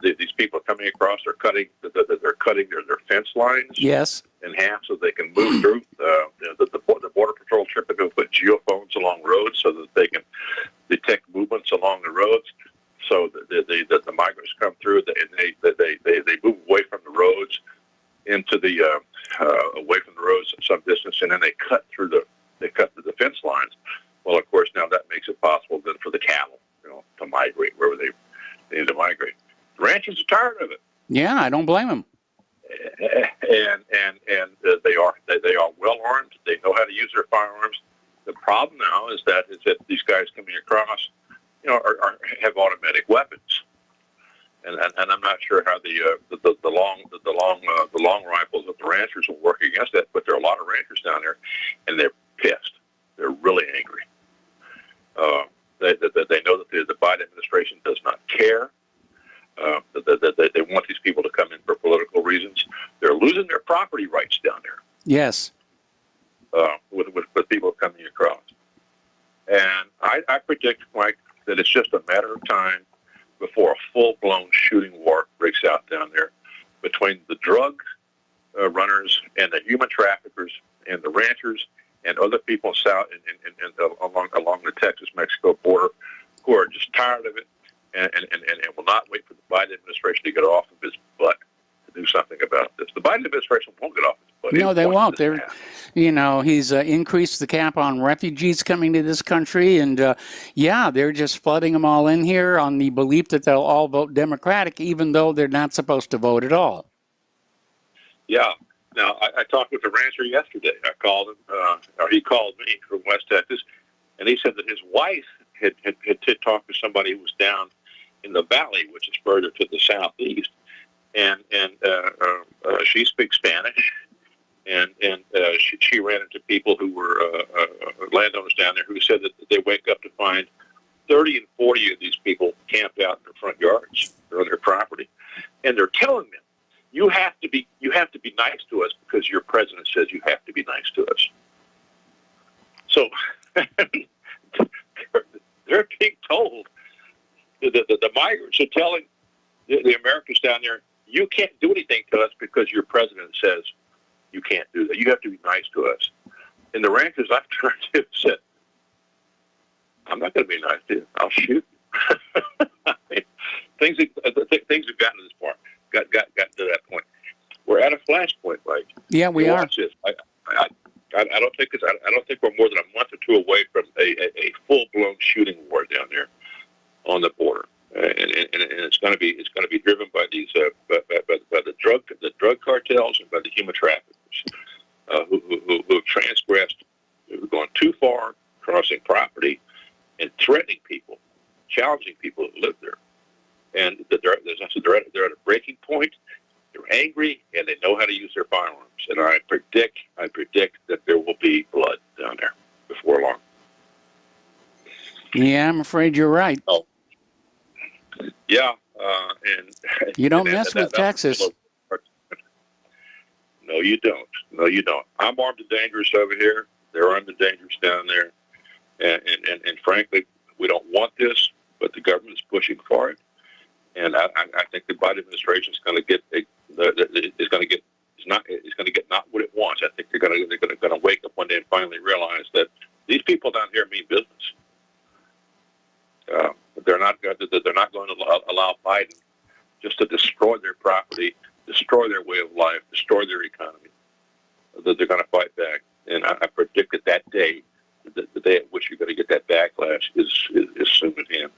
[SPEAKER 3] These people are coming across. They're cutting their fence lines.
[SPEAKER 2] Yes.
[SPEAKER 3] In half so they can move through. The Border Patrol typically put geophones along roads so that they can detect movements along the roads. So the migrants come through and they move away from the roads into the away from the roads some distance, and then they cut through the fence lines. Well, of course, now that makes it possible then for the cattle, to migrate wherever they need to migrate. The ranchers are tired of it.
[SPEAKER 2] Yeah, I don't blame them.
[SPEAKER 3] And they are well armed. They know how to use their firearms. The problem now is that these guys coming across, have automatic weapons, and I'm not sure how the long rifles of the ranchers will work against that. But there are a lot of ranchers down there, and they're pissed. They're really angry. They know that the Biden administration does not care. They want these people to come in for political reasons. They're losing their property rights down there.
[SPEAKER 2] Yes.
[SPEAKER 3] With people coming across. And I predict, Mike, that it's just a matter of time before a full-blown shooting war breaks out down there between the drug runners and the human traffickers and the ranchers and other people south and along the Texas-Mexico border who are just tired of it and will not wait for the Biden administration to get off of his butt to do something about this. The Biden administration won't get off his butt.
[SPEAKER 2] No, they won't. He's increased the cap on refugees coming to this country, and they're just flooding them all in here on the belief that they'll all vote Democratic, even though they're not supposed to vote at all. Yeah.
[SPEAKER 3] Now, I talked with the rancher yesterday. I called him, or he called me from West Texas, and he said that his wife had talked to somebody who was down in the valley, which is further to the southeast, and she speaks Spanish, and she ran into people who were landowners down there who said that they wake up to find 30 and 40 of these people camped out in their front yards or on their property, and they're telling them, you have to be nice to us because your president says you have to be nice to us. So they're being told, the migrants are telling the Americans down there, you can't do anything to us because your president says you can't do that. You have to be nice to us. And the ranchers I've turned to said, I'm not going to be nice to you. I'll shoot. I mean, things have gotten to this point. Got to that point. We're at a flashpoint, Mike.
[SPEAKER 2] Yeah, we are.
[SPEAKER 3] Watch this. I don't think we're more than a month or two away from a full-blown shooting war down there on the border, and it's going to be driven by these by the drug cartels and by the human traffickers who have transgressed, who've gone too far, crossing property and threatening people, challenging people who live there. And they're at a breaking point. They're angry, and they know how to use their firearms. And I predict that there will be blood down there before long.
[SPEAKER 2] Yeah, I'm afraid you're right.
[SPEAKER 3] Oh, yeah, and
[SPEAKER 2] you don't mess with Texas.
[SPEAKER 3] No, you don't. No, you don't. I'm armed and dangerous over here. They're armed and dangerous down there, and frankly, we don't want this, but the government is pushing for it. And I think the Biden administration is going to get not what it wants. I think they're going to wake up one day and finally realize that these people down here mean business. They're not going to allow Biden just to destroy their property, destroy their way of life, destroy their economy. That they're going to fight back, and I predict that day, the day at which you're going to get that backlash, is soon at hand.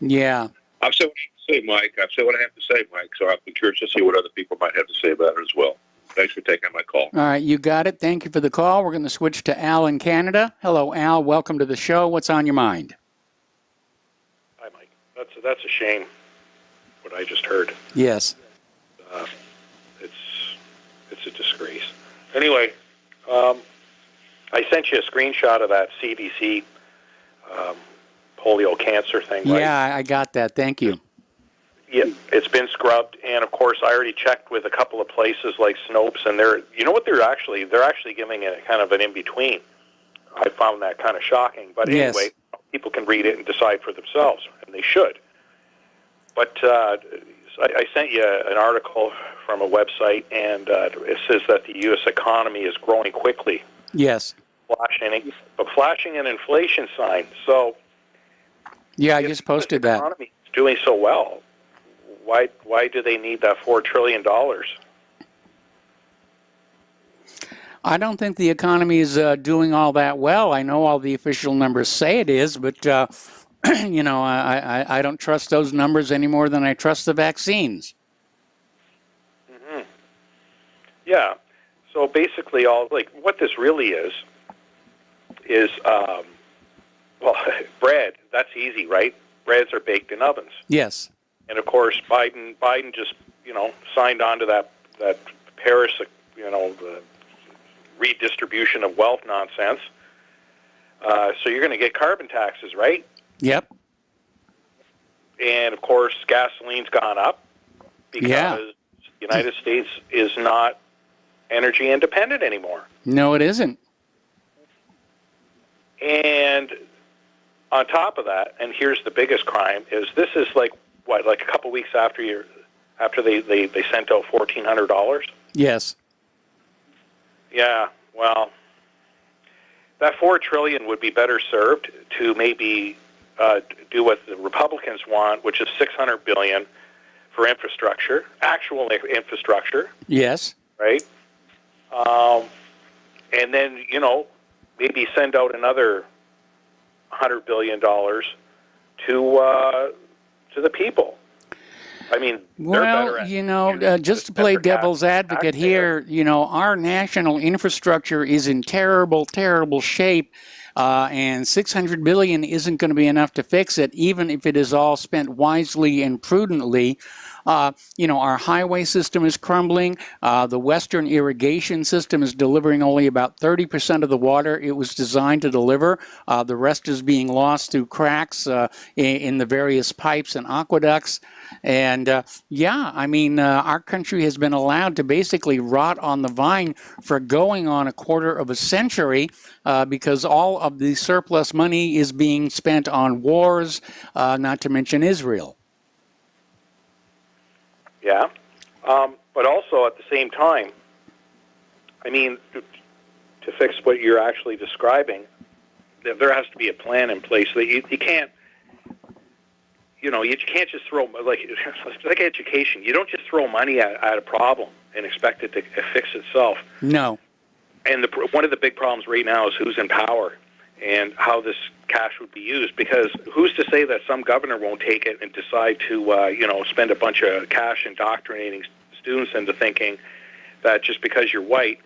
[SPEAKER 2] Yeah.
[SPEAKER 3] I've said what I have to say, Mike. I've said what I have to say, Mike. So I'm curious to see what other people might have to say about it as well. Thanks for taking my call.
[SPEAKER 2] All right, you got it. Thank you for the call. We're going to switch to Al in Canada. Hello, Al. Welcome to the show. What's on your mind?
[SPEAKER 4] Hi, Mike. That's a shame, what I just heard.
[SPEAKER 2] Yes.
[SPEAKER 4] It's a disgrace. Anyway, I sent you a screenshot of that CDC polio cancer thing, right?
[SPEAKER 2] Yeah, I got that. Thank you.
[SPEAKER 4] Yeah, it's been scrubbed, and of course, I already checked with a couple of places like Snopes, and you know what they're actually giving it kind of an in between. I found that kind of shocking, but
[SPEAKER 2] Yes.
[SPEAKER 4] anyway, people can read it and decide for themselves, and they should. But I sent you an article from a website, and it says that the U.S. economy is growing quickly.
[SPEAKER 2] Yes.
[SPEAKER 4] Flashing an inflation sign. So,
[SPEAKER 2] yeah, I just posted that.
[SPEAKER 4] The economy is doing so well. Why do they need that $4 trillion?
[SPEAKER 2] I don't think the economy is doing all that well. I know all the official numbers say it is, but you know, I don't trust those numbers any more than I trust the vaccines.
[SPEAKER 4] Mm-hmm. Yeah. So basically, what this really is well, bread. That's easy, right? Breads are baked in ovens.
[SPEAKER 2] Yes.
[SPEAKER 4] And of course, Biden just signed on to that Paris the redistribution of wealth nonsense. So you're going to get carbon taxes, right?
[SPEAKER 2] Yep.
[SPEAKER 4] And of course, gasoline's gone up because the United States is not energy independent anymore.
[SPEAKER 2] No, it isn't.
[SPEAKER 4] And on top of that, and here's the biggest crime, is this is like a couple weeks after they sent out $1,400?
[SPEAKER 2] Yes.
[SPEAKER 4] Yeah, well, that $4 trillion would be better served to maybe do what the Republicans want, which is $600 billion for infrastructure, actual infrastructure.
[SPEAKER 2] Yes.
[SPEAKER 4] Right? And then, maybe send out another $100 billion to the people. I mean,
[SPEAKER 2] well, just to play devil's advocate here, our national infrastructure is in terrible, terrible shape, and $600 billion isn't going to be enough to fix it, even if it is all spent wisely and prudently. Our highway system is crumbling. The Western irrigation system is delivering only about 30% of the water it was designed to deliver. The rest is being lost through cracks in the various pipes and aqueducts. And our country has been allowed to basically rot on the vine for going on a quarter of a century because all of the surplus money is being spent on wars, not to mention Israel.
[SPEAKER 4] Yeah, but also at the same time, I mean, to fix what you're actually describing, there has to be a plan in place. That you can't, you can't just throw like education. You don't just throw money at a problem and expect it to fix itself.
[SPEAKER 2] No.
[SPEAKER 4] And one of the big problems right now is who's in power and how this cash would be used, because who's to say that some governor won't take it and decide to, spend a bunch of cash indoctrinating students into thinking that just because you're white,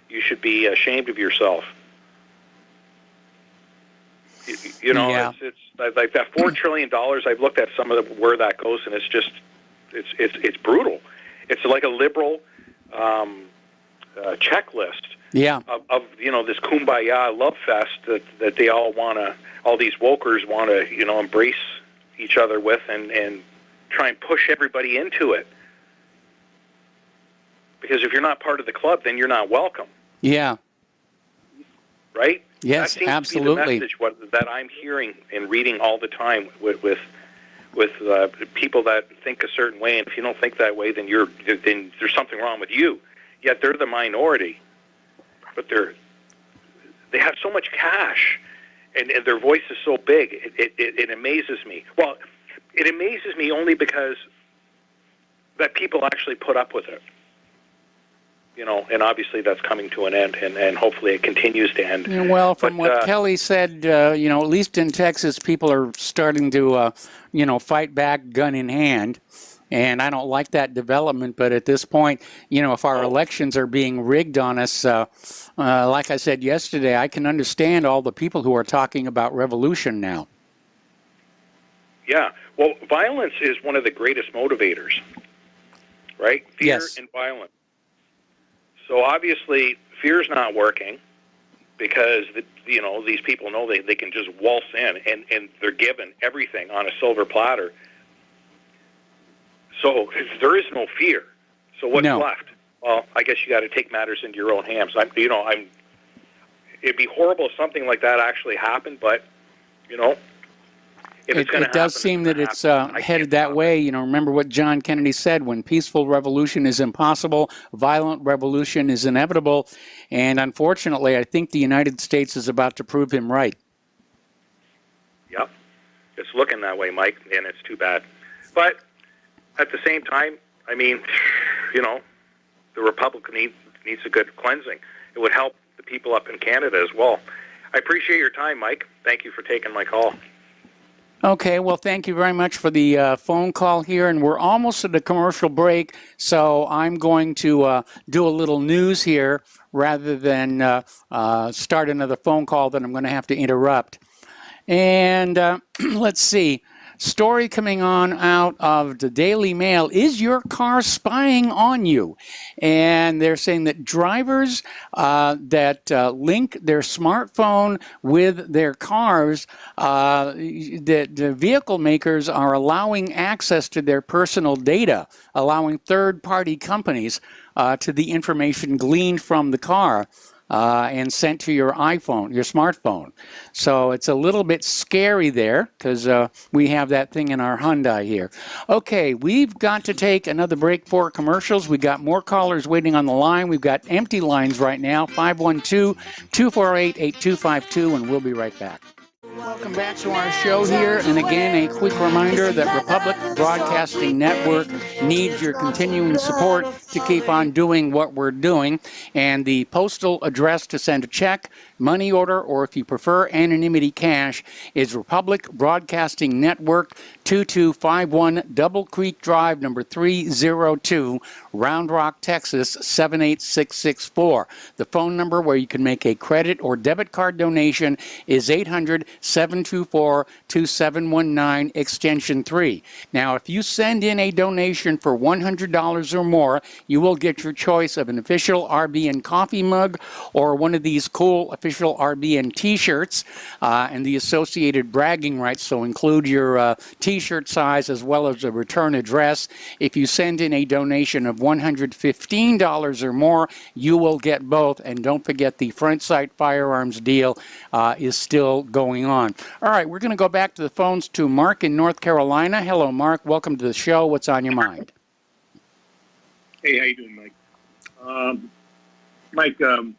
[SPEAKER 4] you should be ashamed of yourself. It's like that $4 trillion. I've looked at some of where that goes, and it's just, it's brutal. It's like a liberal checklist.
[SPEAKER 2] Yeah.
[SPEAKER 4] Of this kumbaya love fest that they all these wokers want to embrace each other with and try and push everybody into it. Because if you're not part of the club, then you're not welcome.
[SPEAKER 2] Yeah.
[SPEAKER 4] Right?
[SPEAKER 2] Yes,
[SPEAKER 4] that seems
[SPEAKER 2] absolutely.
[SPEAKER 4] To be the message that I'm hearing and reading all the time with people that think a certain way, and if you don't think that way, then there's something wrong with you. Yet they're the minority. But they have so much cash, and their voice is so big. It amazes me. Well, it amazes me only because that people actually put up with it. And obviously that's coming to an end, and hopefully it continues to end.
[SPEAKER 2] Well, from what Kelly said, at least in Texas, people are starting to, fight back gun in hand. And I don't like that development, but at this point, if our elections are being rigged on us, like I said yesterday, I can understand all the people who are talking about revolution now.
[SPEAKER 4] Yeah. Well, violence is one of the greatest motivators, right? Fear
[SPEAKER 2] Yes.
[SPEAKER 4] and violence. So obviously, fear's not working. because these people know they can just waltz in, and they're given everything on a silver platter. So there is no fear. So what's left? Well, I guess you got to take matters into your own hands. It'd be horrible if something like that actually happened, but if it's going to happen,
[SPEAKER 2] it does seem that it's headed that way. Remember what John Kennedy said: when peaceful revolution is impossible, violent revolution is inevitable. And unfortunately, I think the United States is about to prove him right.
[SPEAKER 4] Yep. It's looking that way, Mike, and it's too bad. But at the same time, the Republic needs a good cleansing. It would help the people up in Canada as well. I appreciate your time, Mike. Thank you for taking my call.
[SPEAKER 2] Okay, well, thank you very much for the phone call here, and we're almost at a commercial break, so I'm going to do a little news here rather than start another phone call that I'm going to have to interrupt. And let's see. Story coming on out of the Daily Mail: is your car spying on you? And they're saying that drivers that link their smartphone with their cars, that the vehicle makers are allowing access to their personal data, allowing third-party companies to the information gleaned from the car. And sent to your iPhone, your smartphone. So it's a little bit scary there because we have that thing in our Hyundai here. Okay, we've got to take another break for commercials. We've got more callers waiting on the line. We've got empty lines right now, 512-248-8252, and we'll be right back. Welcome back to our show here, and again, a quick reminder that Republic Broadcasting Network needs your continuing support to keep on doing what we're doing, and the postal address to send a check, money order, or if you prefer anonymity cash, is Republic Broadcasting Network, 2251 Double Creek Drive, number 302, Round Rock, Texas, 78664. The phone number where you can make a credit or debit card donation is 800-724-2719, extension 3. Now, if you send in a donation for $100 or more, you will get your choice of an official RBN coffee mug or one of these cool official RBN t-shirts and the associated bragging rights, so include your t-shirt size as well as a return address. If you send in a donation of $115 or more, you will get both. And don't forget, the Front Sight Firearms deal is still going on. All right, we're going to go back to the phones to Mark in North Carolina. Hello, Mark. Welcome to the show. What's on your mind?
[SPEAKER 5] Hey, how you doing, Mike? Mike, you're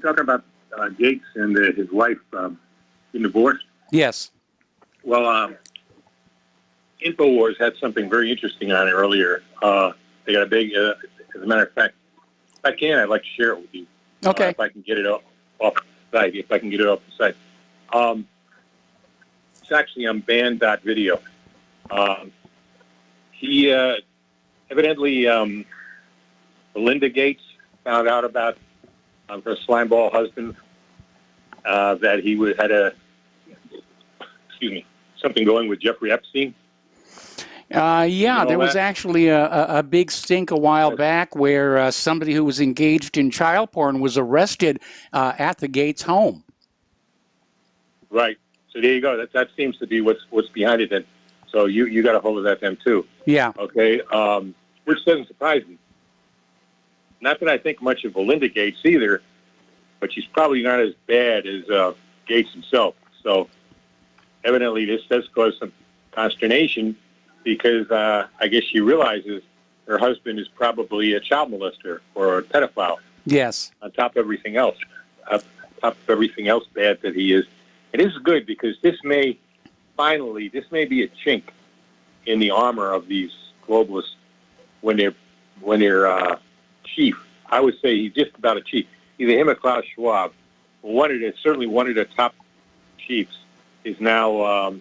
[SPEAKER 5] talking about Gates and his wife getting divorced?
[SPEAKER 2] Yes.
[SPEAKER 5] Well, InfoWars had something very interesting on it earlier. They got a big, as a matter of fact, if I can, I'd like to share it with you.
[SPEAKER 2] Okay.
[SPEAKER 5] If I can get it off the site. It's actually on band.video. He evidently, Melinda Gates found out about her slimeball husband, that he had something going with Jeffrey Epstein.
[SPEAKER 2] Yeah, there was actually a big stink a while back where somebody who was engaged in child porn was arrested at the Gates home.
[SPEAKER 5] Right. So there you go. That seems to be what's behind it. Then, so you got a hold of that then too.
[SPEAKER 2] Yeah.
[SPEAKER 5] Okay. Which doesn't surprise me. Not that I think much of Melinda Gates either, but she's probably not as bad as Gates himself. So evidently this does cause some consternation because I guess she realizes her husband is probably a child molester or a pedophile.
[SPEAKER 2] Yes.
[SPEAKER 5] On top of everything else. Bad that he is. And this is good because this may be a chink in the armor of these globalists when they're chief. I would say he's just about a chief. Either him or Klaus Schwab. Certainly one of the top chiefs is now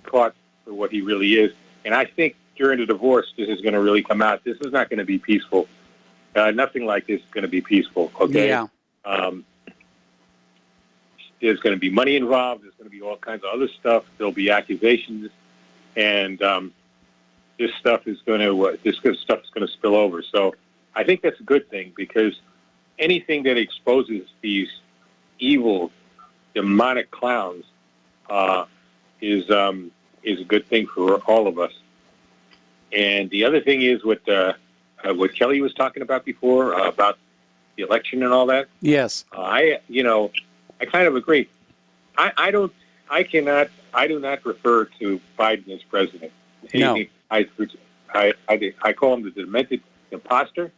[SPEAKER 5] caught for what he really is. And I think during the divorce, this is going to really come out. This is not going to be peaceful. Nothing like this is going to be peaceful. Okay.
[SPEAKER 2] Yeah.
[SPEAKER 5] There's going to be money involved. There's going to be all kinds of other stuff. There'll be accusations, and this stuff is going to spill over. So I think that's a good thing because anything that exposes these evil, demonic clowns is a good thing for all of us. And the other thing is what Kelly was talking about before about the election and all that.
[SPEAKER 2] Yes.
[SPEAKER 5] I kind of agree. I do not refer to Biden as president.
[SPEAKER 2] No.
[SPEAKER 5] I call him the demented imposter.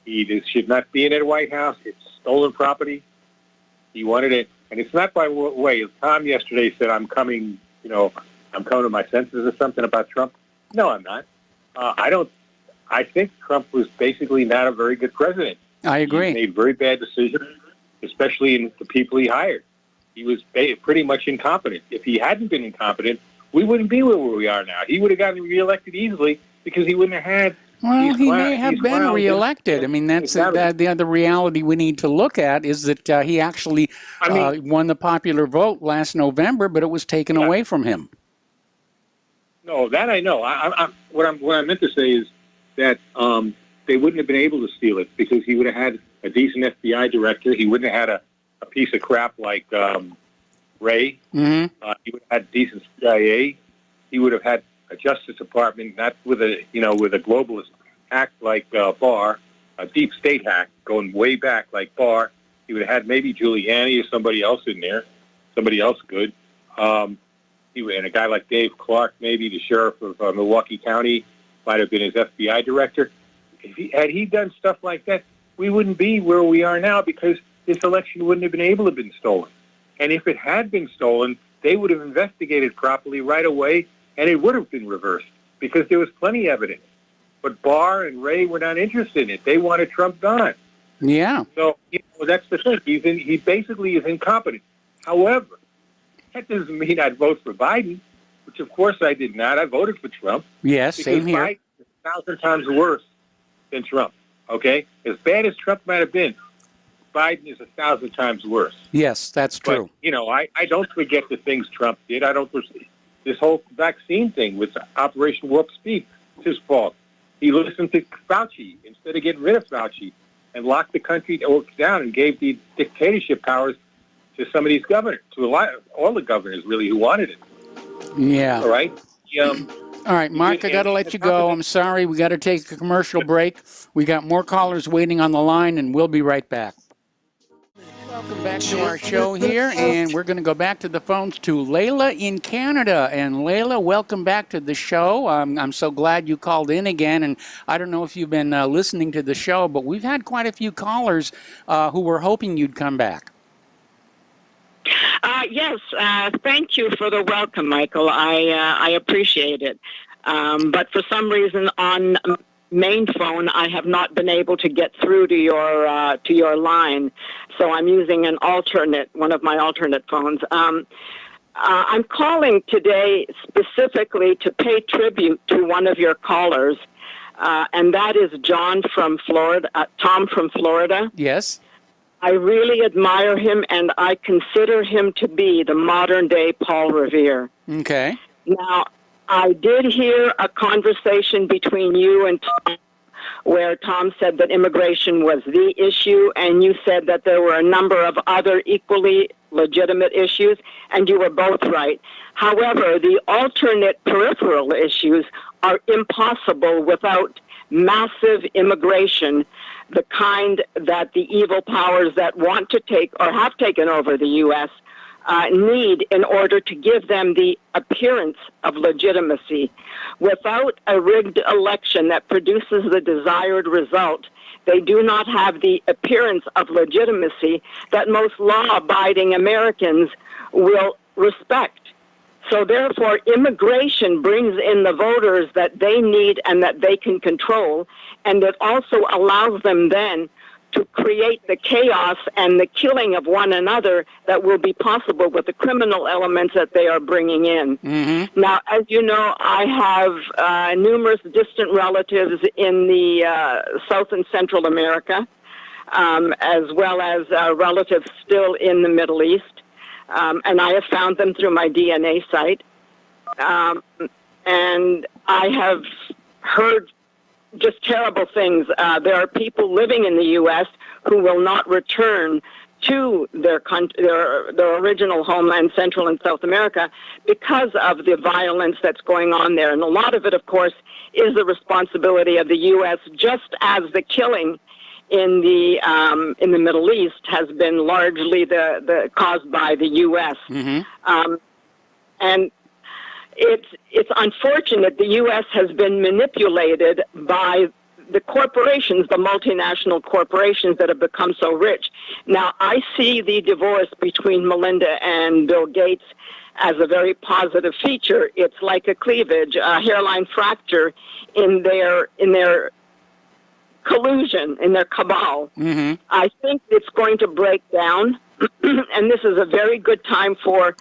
[SPEAKER 5] He should not be in that White House. It's stolen property. He wanted it, and it's not by way. Tom yesterday said, I'm coming to my senses or something about Trump. No, I'm not. I think Trump was basically not a very good president.
[SPEAKER 2] I agree.
[SPEAKER 5] He made very bad decisions, especially in the people he hired. He was pretty much incompetent. If he hadn't been incompetent, we wouldn't be where we are now. He would have gotten reelected easily because he wouldn't have had.
[SPEAKER 2] Well, he may have been reelected. I mean, that's the other reality we need to look at is that he actually won the popular vote last November, but it was taken away from him.
[SPEAKER 5] No, that I know. What I meant to say is that they wouldn't have been able to steal it because he would have had a decent FBI director. He wouldn't have had a piece of crap like Ray.
[SPEAKER 2] Mm-hmm.
[SPEAKER 5] He would have had decent CIA. He would have had a Justice Department, not with a globalist hack like Barr, a deep state hack going way back like Barr. He would have had maybe Giuliani or somebody else in there, somebody else good. And a guy like Dave Clark, maybe the sheriff of Milwaukee County, might have been his FBI director. Had he done stuff like that, we wouldn't be where we are now because this election wouldn't have been able to have been stolen. And if it had been stolen, they would have investigated properly right away, and it would have been reversed because there was plenty of evidence. But Barr and Ray were not interested in it. They wanted Trump gone.
[SPEAKER 2] Yeah.
[SPEAKER 5] So that's the thing. He basically is incompetent. However, that doesn't mean I'd vote for Biden, which of course I did not. I voted for Trump.
[SPEAKER 2] Yes, same here.
[SPEAKER 5] Biden is 1,000 times worse than Trump. Okay, as bad as Trump might have been, Biden is 1,000 times worse.
[SPEAKER 2] Yes, that's true.
[SPEAKER 5] But, I don't forget the things Trump did. I don't. This whole vaccine thing with Operation Warp Speed, it's his fault. He listened to Fauci instead of getting rid of Fauci and locked the country down and gave the dictatorship powers to some of these governors, all the governors really who wanted it.
[SPEAKER 2] Yeah.
[SPEAKER 5] All right.
[SPEAKER 2] All right, Mark, I got to let you go. I'm sorry. We got to take a commercial break. We got more callers waiting on the line, and we'll be right back. Welcome back to our show here, and we're going to go back to the phones to Layla in Canada. And Layla, welcome back to the show. I'm so glad you called in again, and I don't know if you've been listening to the show, but we've had quite a few callers who were hoping you'd come back.
[SPEAKER 6] Yes, thank you for the welcome, Michael. I appreciate it. But for some reason on main phone, I have not been able to get through to your line, so I'm using one of my alternate phones. I'm calling today specifically to pay tribute to one of your callers, and that is Tom from Florida.
[SPEAKER 2] Yes.
[SPEAKER 6] I really admire him, and I consider him to be the modern-day Paul Revere.
[SPEAKER 2] Okay.
[SPEAKER 6] Now, I did hear a conversation between you and Tom where Tom said that immigration was the issue, and you said that there were a number of other equally legitimate issues, and you were both right. However, the alternate peripheral issues are impossible without massive immigration, the kind that the evil powers that want to take or have taken over the U.S. Need in order to give them the appearance of legitimacy. Without a rigged election that produces the desired result, they do not have the appearance of legitimacy that most law-abiding Americans will respect. So therefore, immigration brings in the voters that they need and that they can control, and it also allows them then to create the chaos and the killing of one another that will be possible with the criminal elements that they are bringing in.
[SPEAKER 2] Mm-hmm.
[SPEAKER 6] Now, as you know, I have numerous distant relatives in the South and Central America, as well as relatives still in the Middle East. And I have found them through my DNA site. And I have heard just terrible things. There are people living in the U.S. who will not return to their original homeland, Central and South America, because of the violence that's going on there. And a lot of it, of course, is the responsibility of the U.S., just as the killing in the Middle East has been largely the caused by the U.S.
[SPEAKER 2] Mm-hmm.
[SPEAKER 6] And it's unfortunate the U.S. has been manipulated by the corporations, the multinational corporations that have become so rich. Now, I see the divorce between Melinda and Bill Gates as a very positive feature. It's like a cleavage, a hairline fracture in their collusion, in their cabal.
[SPEAKER 2] Mm-hmm.
[SPEAKER 6] I think it's going to break down, and this is a very good time for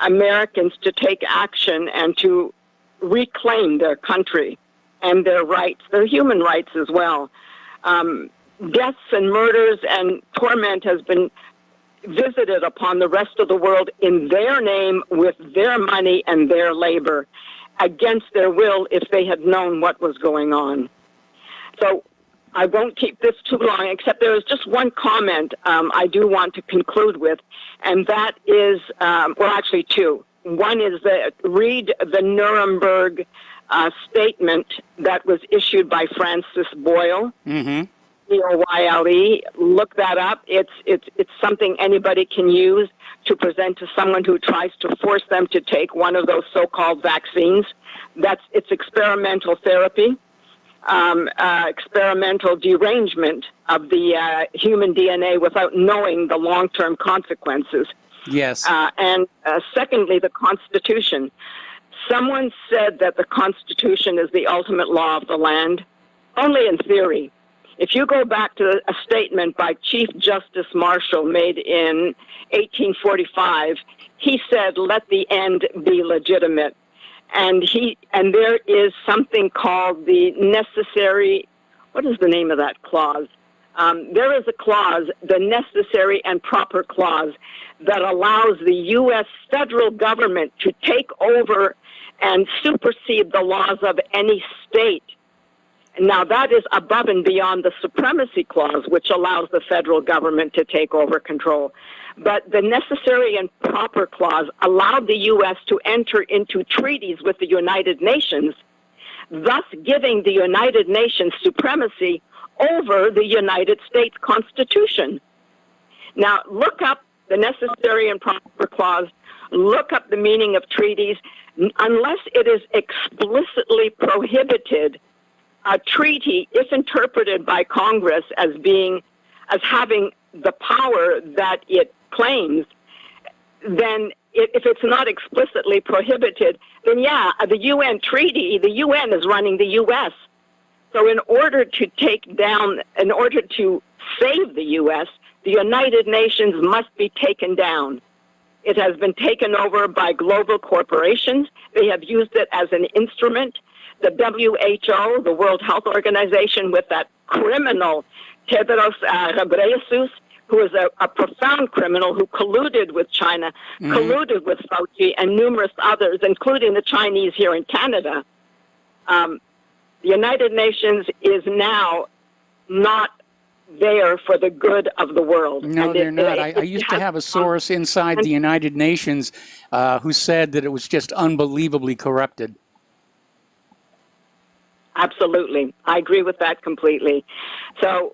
[SPEAKER 6] Americans to take action and to reclaim their country and their rights, their human rights as well. Deaths and murders and torment has been visited upon the rest of the world in their name, with their money and their labor, against their will if they had known what was going on. So I won't keep this too long, except there is just one comment I do want to conclude with, and that is, well, actually two. One is read the Nuremberg statement that was issued by Francis Boyle,
[SPEAKER 2] Mm-hmm.
[SPEAKER 6] Boyle. Look that up. It's something anybody can use to present to someone who tries to force them to take one of those so-called vaccines. It's experimental therapy, experimental derangement of the human DNA without knowing the long-term consequences.
[SPEAKER 2] Yes.
[SPEAKER 6] And secondly, the Constitution. Someone said that the Constitution is the ultimate law of the land. Only in theory. If you go back to a statement by Chief Justice Marshall made in 1845, he said, "Let the end be legitimate." And there is something called the necessary, what is the name of that clause? There is a clause, the necessary and proper clause, that allows the U.S. federal government to take over and supersede the laws of any state. Now, that is above and beyond the supremacy clause, which allows the federal government to take over control. But the necessary and proper clause allowed the U.S. to enter into treaties with the United Nations, thus giving the United Nations supremacy over the United States Constitution. Now, look up the necessary and proper clause, look up the meaning of treaties. Unless it is explicitly prohibited, a treaty, if interpreted by Congress as having the power that it claims, then if it's not explicitly prohibited, then yeah, the UN treaty, the UN is running the U.S. So in order to save the U.S., the United Nations must be taken down. It has been taken over by global corporations. They have used it as an instrument. The WHO, the World Health Organization, with that criminal Tedros Ghebreyesus, who is a profound criminal who colluded with China, colluded with FLOTE and numerous others, including the Chinese here in Canada. The United Nations is now not there for the good of the world.
[SPEAKER 2] No, they're not. I used to have a source inside the United Nations who said that it was just unbelievably corrupted.
[SPEAKER 6] Absolutely. I agree with that completely. So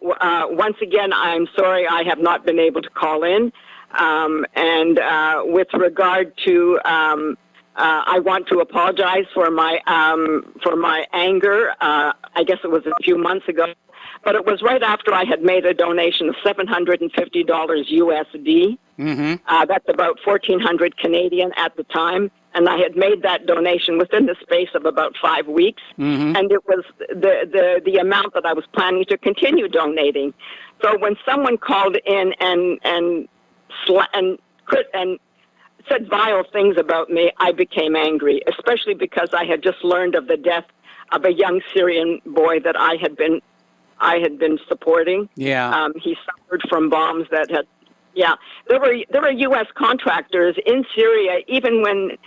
[SPEAKER 6] once again, I'm sorry I have not been able to call in. And with regard to, I want to apologize for my anger. I guess it was a few months ago, but it was right after I had made a donation of $750 USD.
[SPEAKER 2] Mm-hmm.
[SPEAKER 6] That's about 1,400 Canadian at the time. And I had made that donation within the space of about 5 weeks.
[SPEAKER 2] Mm-hmm.
[SPEAKER 6] And it was the amount that I was planning to continue donating. So when someone called in and said vile things about me, I became angry, especially because I had just learned of the death of a young Syrian boy that I had been supporting.
[SPEAKER 2] Yeah.
[SPEAKER 6] He suffered from bombs that had. Yeah, there were U.S. contractors in Syria, even when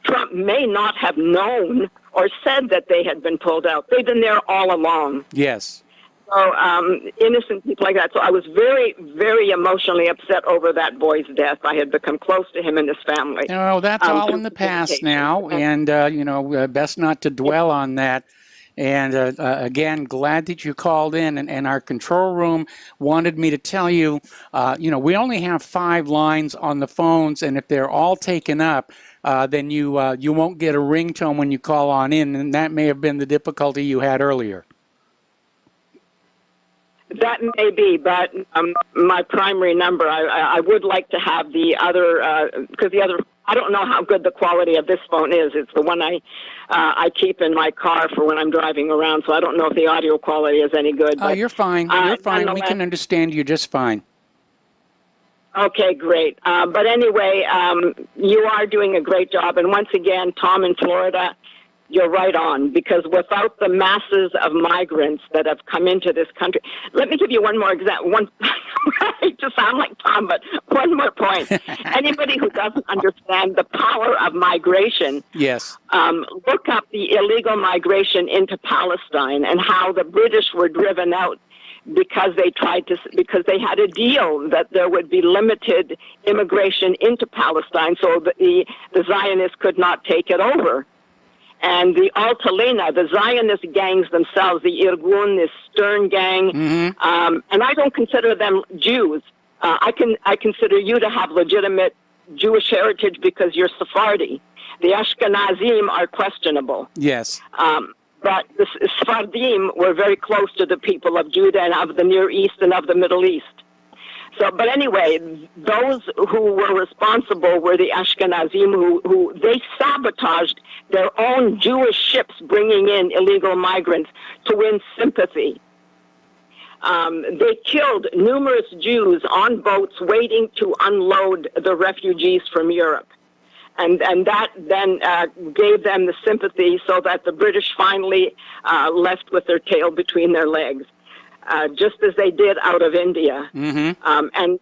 [SPEAKER 6] Trump may not have known or said that they had been pulled out. They've been there all along.
[SPEAKER 2] Yes.
[SPEAKER 6] So innocent people like that. So I was very, very emotionally upset over that boy's death. I had become close to him and his family.
[SPEAKER 2] Oh, that's all in the past now, and best not to dwell on that. And again, glad that you called in, and our control room wanted me to tell you, we only have 5 lines on the phones, and if they're all taken up, then you won't get a ringtone when you call on in, and that may have been the difficulty you had earlier.
[SPEAKER 6] That may be, but my primary number, I would like to have the other, because the other, I don't know how good the quality of this phone is. It's the one I keep in my car for when I'm driving around, so I don't know if the audio quality is any good.
[SPEAKER 2] Oh, you're fine. You're fine. We can understand you just fine.
[SPEAKER 6] Okay, great. But anyway, you are doing a great job. And once again, Tom in Florida, you're right on, because without the masses of migrants that have come into this country, let me give you one more example. I hate to sound like Tom, but one more point. Anybody who doesn't understand the power of migration,
[SPEAKER 2] yes,
[SPEAKER 6] look up the illegal migration into Palestine and how the British were driven out because they had a deal that there would be limited immigration into Palestine, so that the Zionists could not take it over. And the Altalena, the Zionist gangs themselves, the Irgun, this Stern gang, and I don't consider them Jews. I consider you to have legitimate Jewish heritage because you're Sephardi. The Ashkenazim are questionable.
[SPEAKER 2] Yes.
[SPEAKER 6] But the Sephardim were very close to the people of Judah and of the Near East and of the Middle East. So, but anyway, those who were responsible were the Ashkenazim, who they sabotaged their own Jewish ships bringing in illegal migrants to win sympathy. They killed numerous Jews on boats waiting to unload the refugees from Europe. And that then gave them the sympathy so that the British finally left with their tail between their legs. Just as they did out of India. And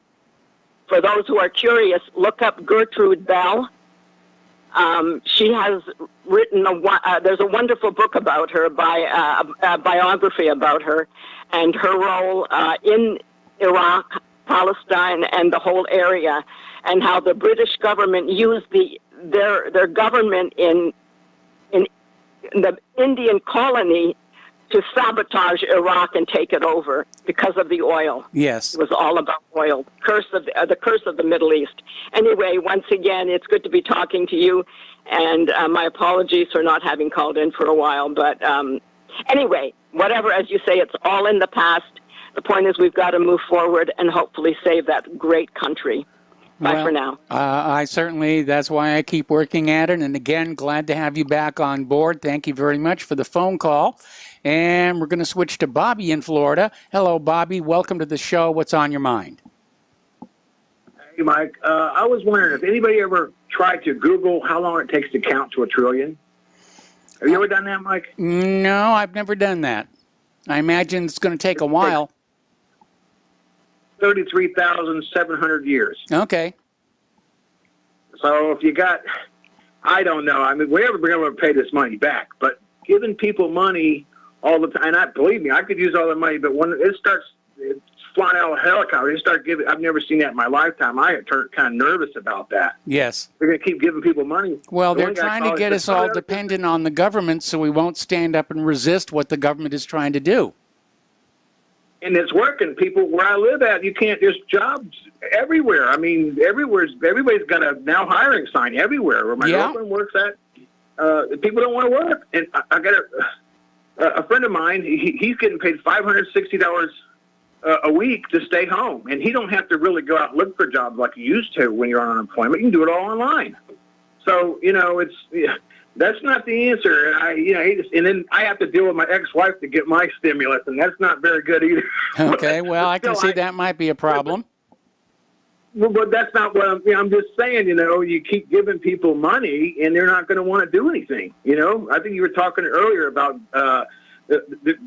[SPEAKER 6] for those who are curious, look up Gertrude Bell. She has written there's a wonderful book about her, a biography about her, and her role in Iraq, Palestine, and the whole area, and how the British government used their government in the Indian colony to sabotage Iraq and take it over because of the oil.
[SPEAKER 2] Yes.
[SPEAKER 6] It was all about oil. The curse of the Middle East. Anyway, once again, it's good to be talking to you, and my apologies for not having called in for a while. But anyway, whatever, as you say, it's all in the past. The point is we've got to move forward and hopefully save that great country. Bye for now.
[SPEAKER 2] That's why I keep working at it. And again, glad to have you back on board. Thank you very much for the phone call. And we're going to switch to Bobby in Florida. Hello, Bobby. Welcome to the show. What's on your mind?
[SPEAKER 7] Hey, Mike. I was wondering if anybody ever tried to Google how long it takes to count to 1 trillion. Have you ever done that, Mike?
[SPEAKER 2] No, I've never done that. I imagine it's going to take a while.
[SPEAKER 7] 33,700 years.
[SPEAKER 2] Okay.
[SPEAKER 7] So if you got, I don't know. I mean, we're never going to pay this money back, but giving people money all the time, and believe me, I could use all the money, but when it starts flying out of a helicopter, they start giving, I've never seen that in my lifetime. I get kind of nervous about that.
[SPEAKER 2] Yes.
[SPEAKER 7] They're going to keep giving people money.
[SPEAKER 2] Well, they're trying to get us all dependent on the government so we won't stand up and resist what the government is trying to do.
[SPEAKER 7] And it's working. People where I live at, you can't. There's jobs everywhere. I mean, everybody's got a now hiring sign everywhere. Where my girlfriend works at, people don't want to work. And I got a friend of mine. He's getting paid $560 a week to stay home, and he don't have to really go out and look for jobs like you used to when you're on unemployment. You can do it all online. So that's not the answer. And then I have to deal with my ex-wife to get my stimulus, and that's not very good either.
[SPEAKER 2] Okay, well, I can see that might be a problem.
[SPEAKER 7] But that's not what I'm just saying, you keep giving people money, and they're not going to want to do anything, I think you were talking earlier about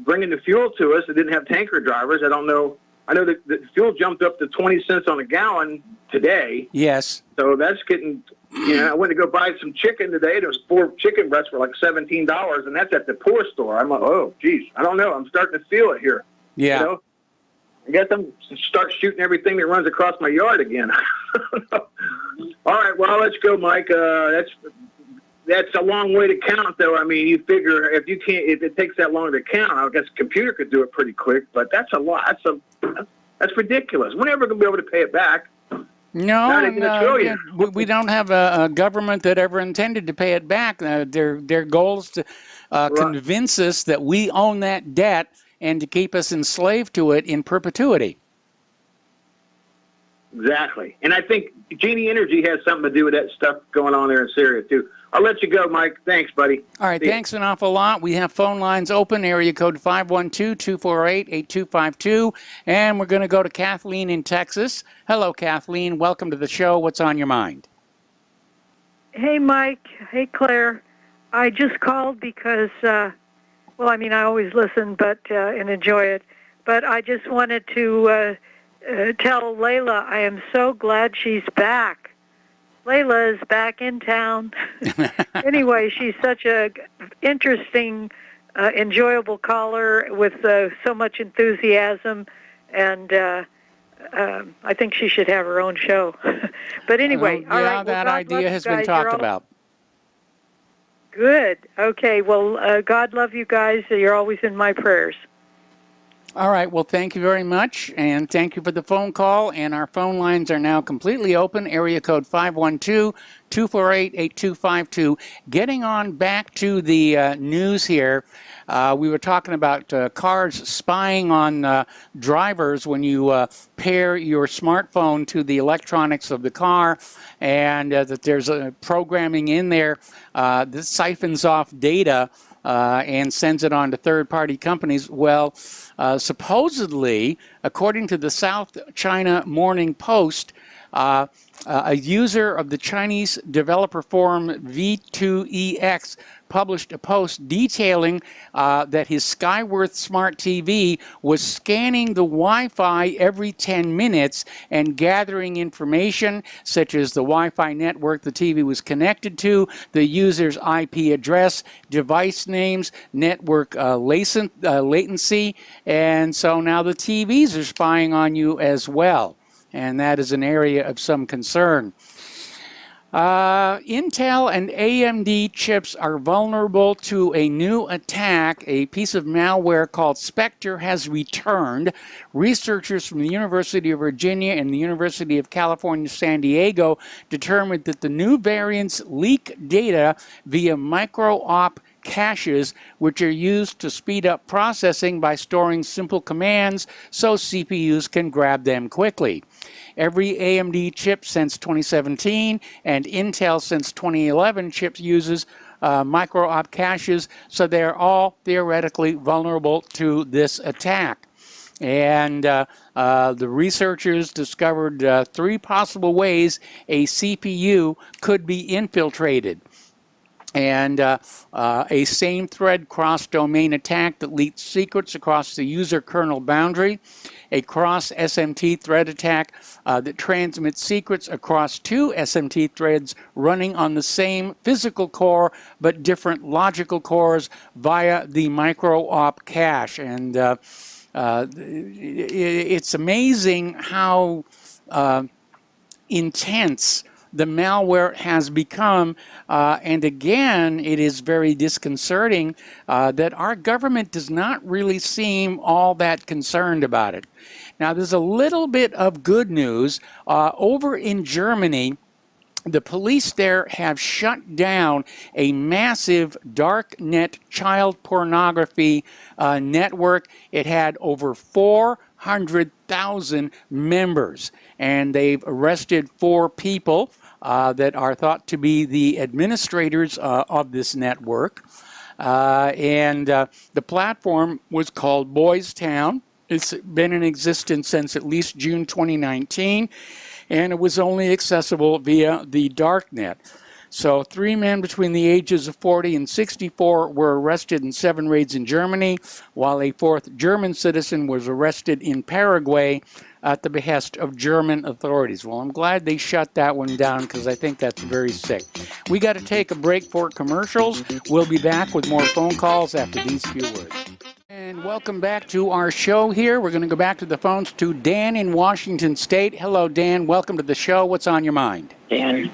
[SPEAKER 7] bringing the fuel to us. It didn't have tanker drivers. I don't know. I know that the fuel jumped up to 20 cents on a gallon today.
[SPEAKER 2] Yes.
[SPEAKER 7] So that's getting... I went to go buy some chicken today. There was 4 chicken breasts for like $17, and that's at the poor store. I'm like, oh, geez, I don't know. I'm starting to feel it here.
[SPEAKER 2] Yeah.
[SPEAKER 7] You know? I guess I'm start shooting everything that runs across my yard again. All right, well, let's go, Mike. That's a long way to count, though. I mean, you figure if it takes that long to count, I guess a computer could do it pretty quick. But that's a lot. That's ridiculous. We're never going to be able to pay it back.
[SPEAKER 2] No, we don't have a government that ever intended to pay it back. Their goal is to convince us that we own that debt and to keep us enslaved to it in perpetuity.
[SPEAKER 7] Exactly. And I think Genie Energy has something to do with that stuff going on there in Syria, too. I'll let you go, Mike. Thanks, buddy.
[SPEAKER 2] All right, thanks an awful lot. We have phone lines open, area code 512-248-8252. And we're going to go to Kathleen in Texas. Hello, Kathleen. Welcome to the show. What's on your mind?
[SPEAKER 8] Hey, Mike. Hey, Claire. I just called because, I always listen and enjoy it. But I just wanted to tell Layla I am so glad she's back. Layla is back in town. Anyway, she's such a interesting, enjoyable caller with so much enthusiasm, and I think she should have her own show. But anyway, all right.
[SPEAKER 2] That idea has been talked about.
[SPEAKER 8] Good. Okay. Well, God love you guys. You're always in my prayers.
[SPEAKER 2] All right. Well, thank you very much, and thank you for the phone call. And our phone lines are now completely open. Area code 512-248-8252. Getting on back to the news here. We were talking about cars spying on drivers when you pair your smartphone to the electronics of the car, and that there's a programming in there that siphons off data and sends it on to third-party companies. Well, supposedly, according to the South China Morning Post, a user of the Chinese developer forum V2EX published a post detailing that his Skyworth smart TV was scanning the Wi-Fi every 10 minutes and gathering information such as the Wi-Fi network the TV was connected to, the user's IP address, device names, network latency, and so now the TVs are spying on you as well. And that is an area of some concern. Intel and AMD chips are vulnerable to a new attack. A piece of malware called Spectre has returned. Researchers from the University of Virginia and the University of California, San Diego determined that the new variants leak data via micro-op caches, which are used to speed up processing by storing simple commands so CPUs can grab them quickly. Every AMD chip since 2017 and Intel since 2011 chips uses micro-op caches, so they're all theoretically vulnerable to this attack. And the researchers discovered 3 possible ways a CPU could be infiltrated. And a same-thread cross-domain attack that leaks secrets across the user kernel boundary, a cross-SMT thread attack that transmits secrets across 2 SMT threads running on the same physical core but different logical cores via the micro-op cache. And it's amazing how intense the malware has become, and again, it is very disconcerting that our government does not really seem all that concerned about it. Now, there's a little bit of good news. Over in Germany, the police there have shut down a massive darknet child pornography network. It had over 400,000 members, and they've arrested 4 people that are thought to be the administrators of this network. And the platform was called Boys Town. It's been in existence since at least June 2019, and it was only accessible via the darknet. So 3 men between the ages of 40 and 64 were arrested in 7 raids in Germany, while a 4th German citizen was arrested in Paraguay at the behest of German authorities. Well, I'm glad they shut that one down because I think that's very sick. We got to take a break for commercials. We'll be back with more phone calls after these few words. And And welcome back to our show here. We're going to go back to the phones to Dan in Washington State. Hello, Dan. Welcome to the show. What's on your mind?
[SPEAKER 6] Dan.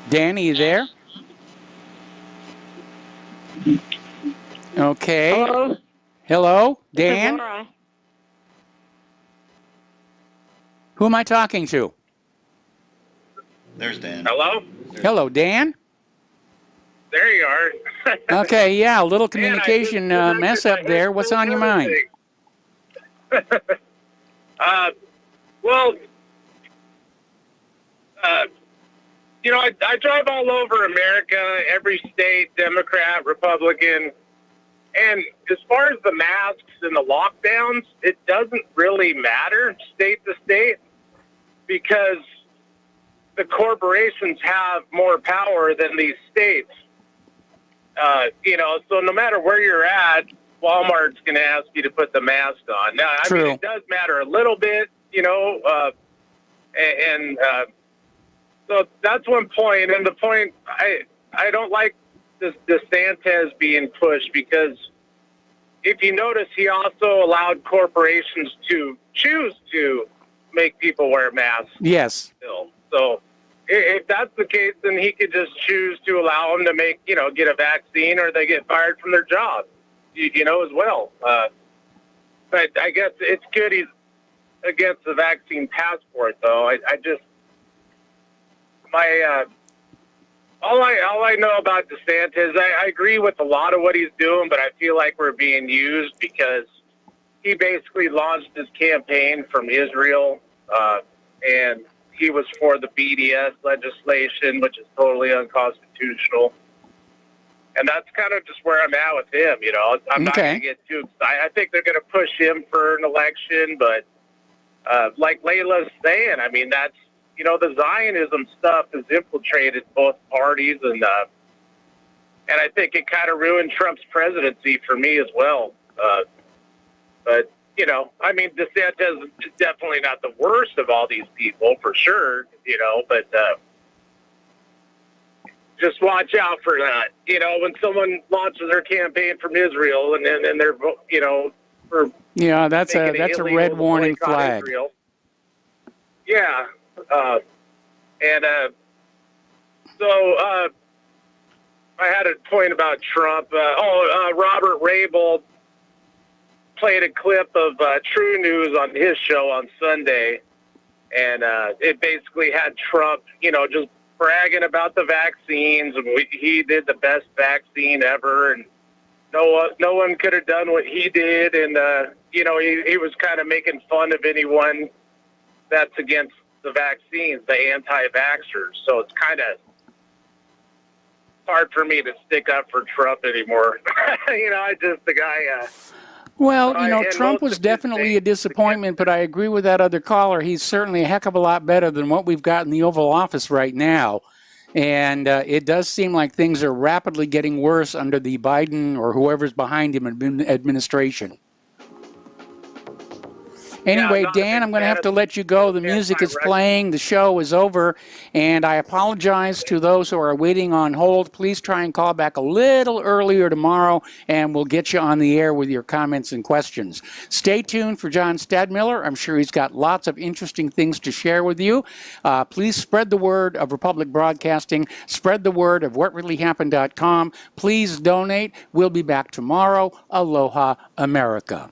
[SPEAKER 2] Dan, are you there? Okay.
[SPEAKER 6] Hello?
[SPEAKER 2] Hello,
[SPEAKER 6] This is
[SPEAKER 2] Dan?
[SPEAKER 6] Laura.
[SPEAKER 2] Who am I talking to?
[SPEAKER 9] There's Dan.
[SPEAKER 3] Hello?
[SPEAKER 2] Hello, Dan?
[SPEAKER 3] There you are.
[SPEAKER 2] Okay, yeah, a little communication mess up there. What's on your mind?
[SPEAKER 3] Well, I drive all over America, every state, Democrat, Republican, and as far as the masks and the lockdowns, it doesn't really matter state to state because the corporations have more power than these states. So no matter where you're at, Walmart's going to ask you to put the mask on. Now, I mean, it does matter a little bit, so that's one point. And the point, I don't like this DeSantis being pushed because if you notice, he also allowed corporations to choose to make people wear masks.
[SPEAKER 2] Yes.
[SPEAKER 3] Still. So if that's the case, then he could just choose to allow them to get a vaccine or they get fired from their job, as well. But I guess it's good he's against the vaccine passport, though. All I know about DeSantis, I agree with a lot of what he's doing, but I feel like we're being used because he basically launched his campaign from Israel, and he was for the BDS legislation, which is totally unconstitutional. And that's kind of just where I'm at with him, I'm not going to get too excited. I think they're going to push him for an election, but like Layla's saying, I mean, that's, the Zionism stuff has infiltrated both parties, and I think it kind of ruined Trump's presidency for me as well. But, I mean, DeSantis is definitely not the worst of all these people, for sure, but just watch out for that. When someone launches their campaign from Israel and they're, for
[SPEAKER 2] that's a red warning flag.
[SPEAKER 3] Israel. Yeah. I had a point about Trump. Robert Rabel played a clip of True News on his show on Sunday, and it basically had Trump, just bragging about the vaccines, and he did the best vaccine ever, and no one could have done what he did, and he was kind of making fun of anyone that's against the vaccines, the anti-vaxxers. So it's kind of hard for me to stick up for Trump anymore.
[SPEAKER 2] Well, Trump was definitely a disappointment, but I agree with that other caller. He's certainly a heck of a lot better than what we've got in the Oval Office right now. And it does seem like things are rapidly getting worse under the Biden or whoever's behind him administration. Anyway, Dan, I'm going to have to let you go. The music is playing. The show is over. And I apologize to those who are waiting on hold. Please try and call back a little earlier tomorrow, and we'll get you on the air with your comments and questions. Stay tuned for John Stadmiller. I'm sure he's got lots of interesting things to share with you. Please spread the word of Republic Broadcasting. Spread the word of whatreallyhappened.com. Please donate. We'll be back tomorrow. Aloha, America.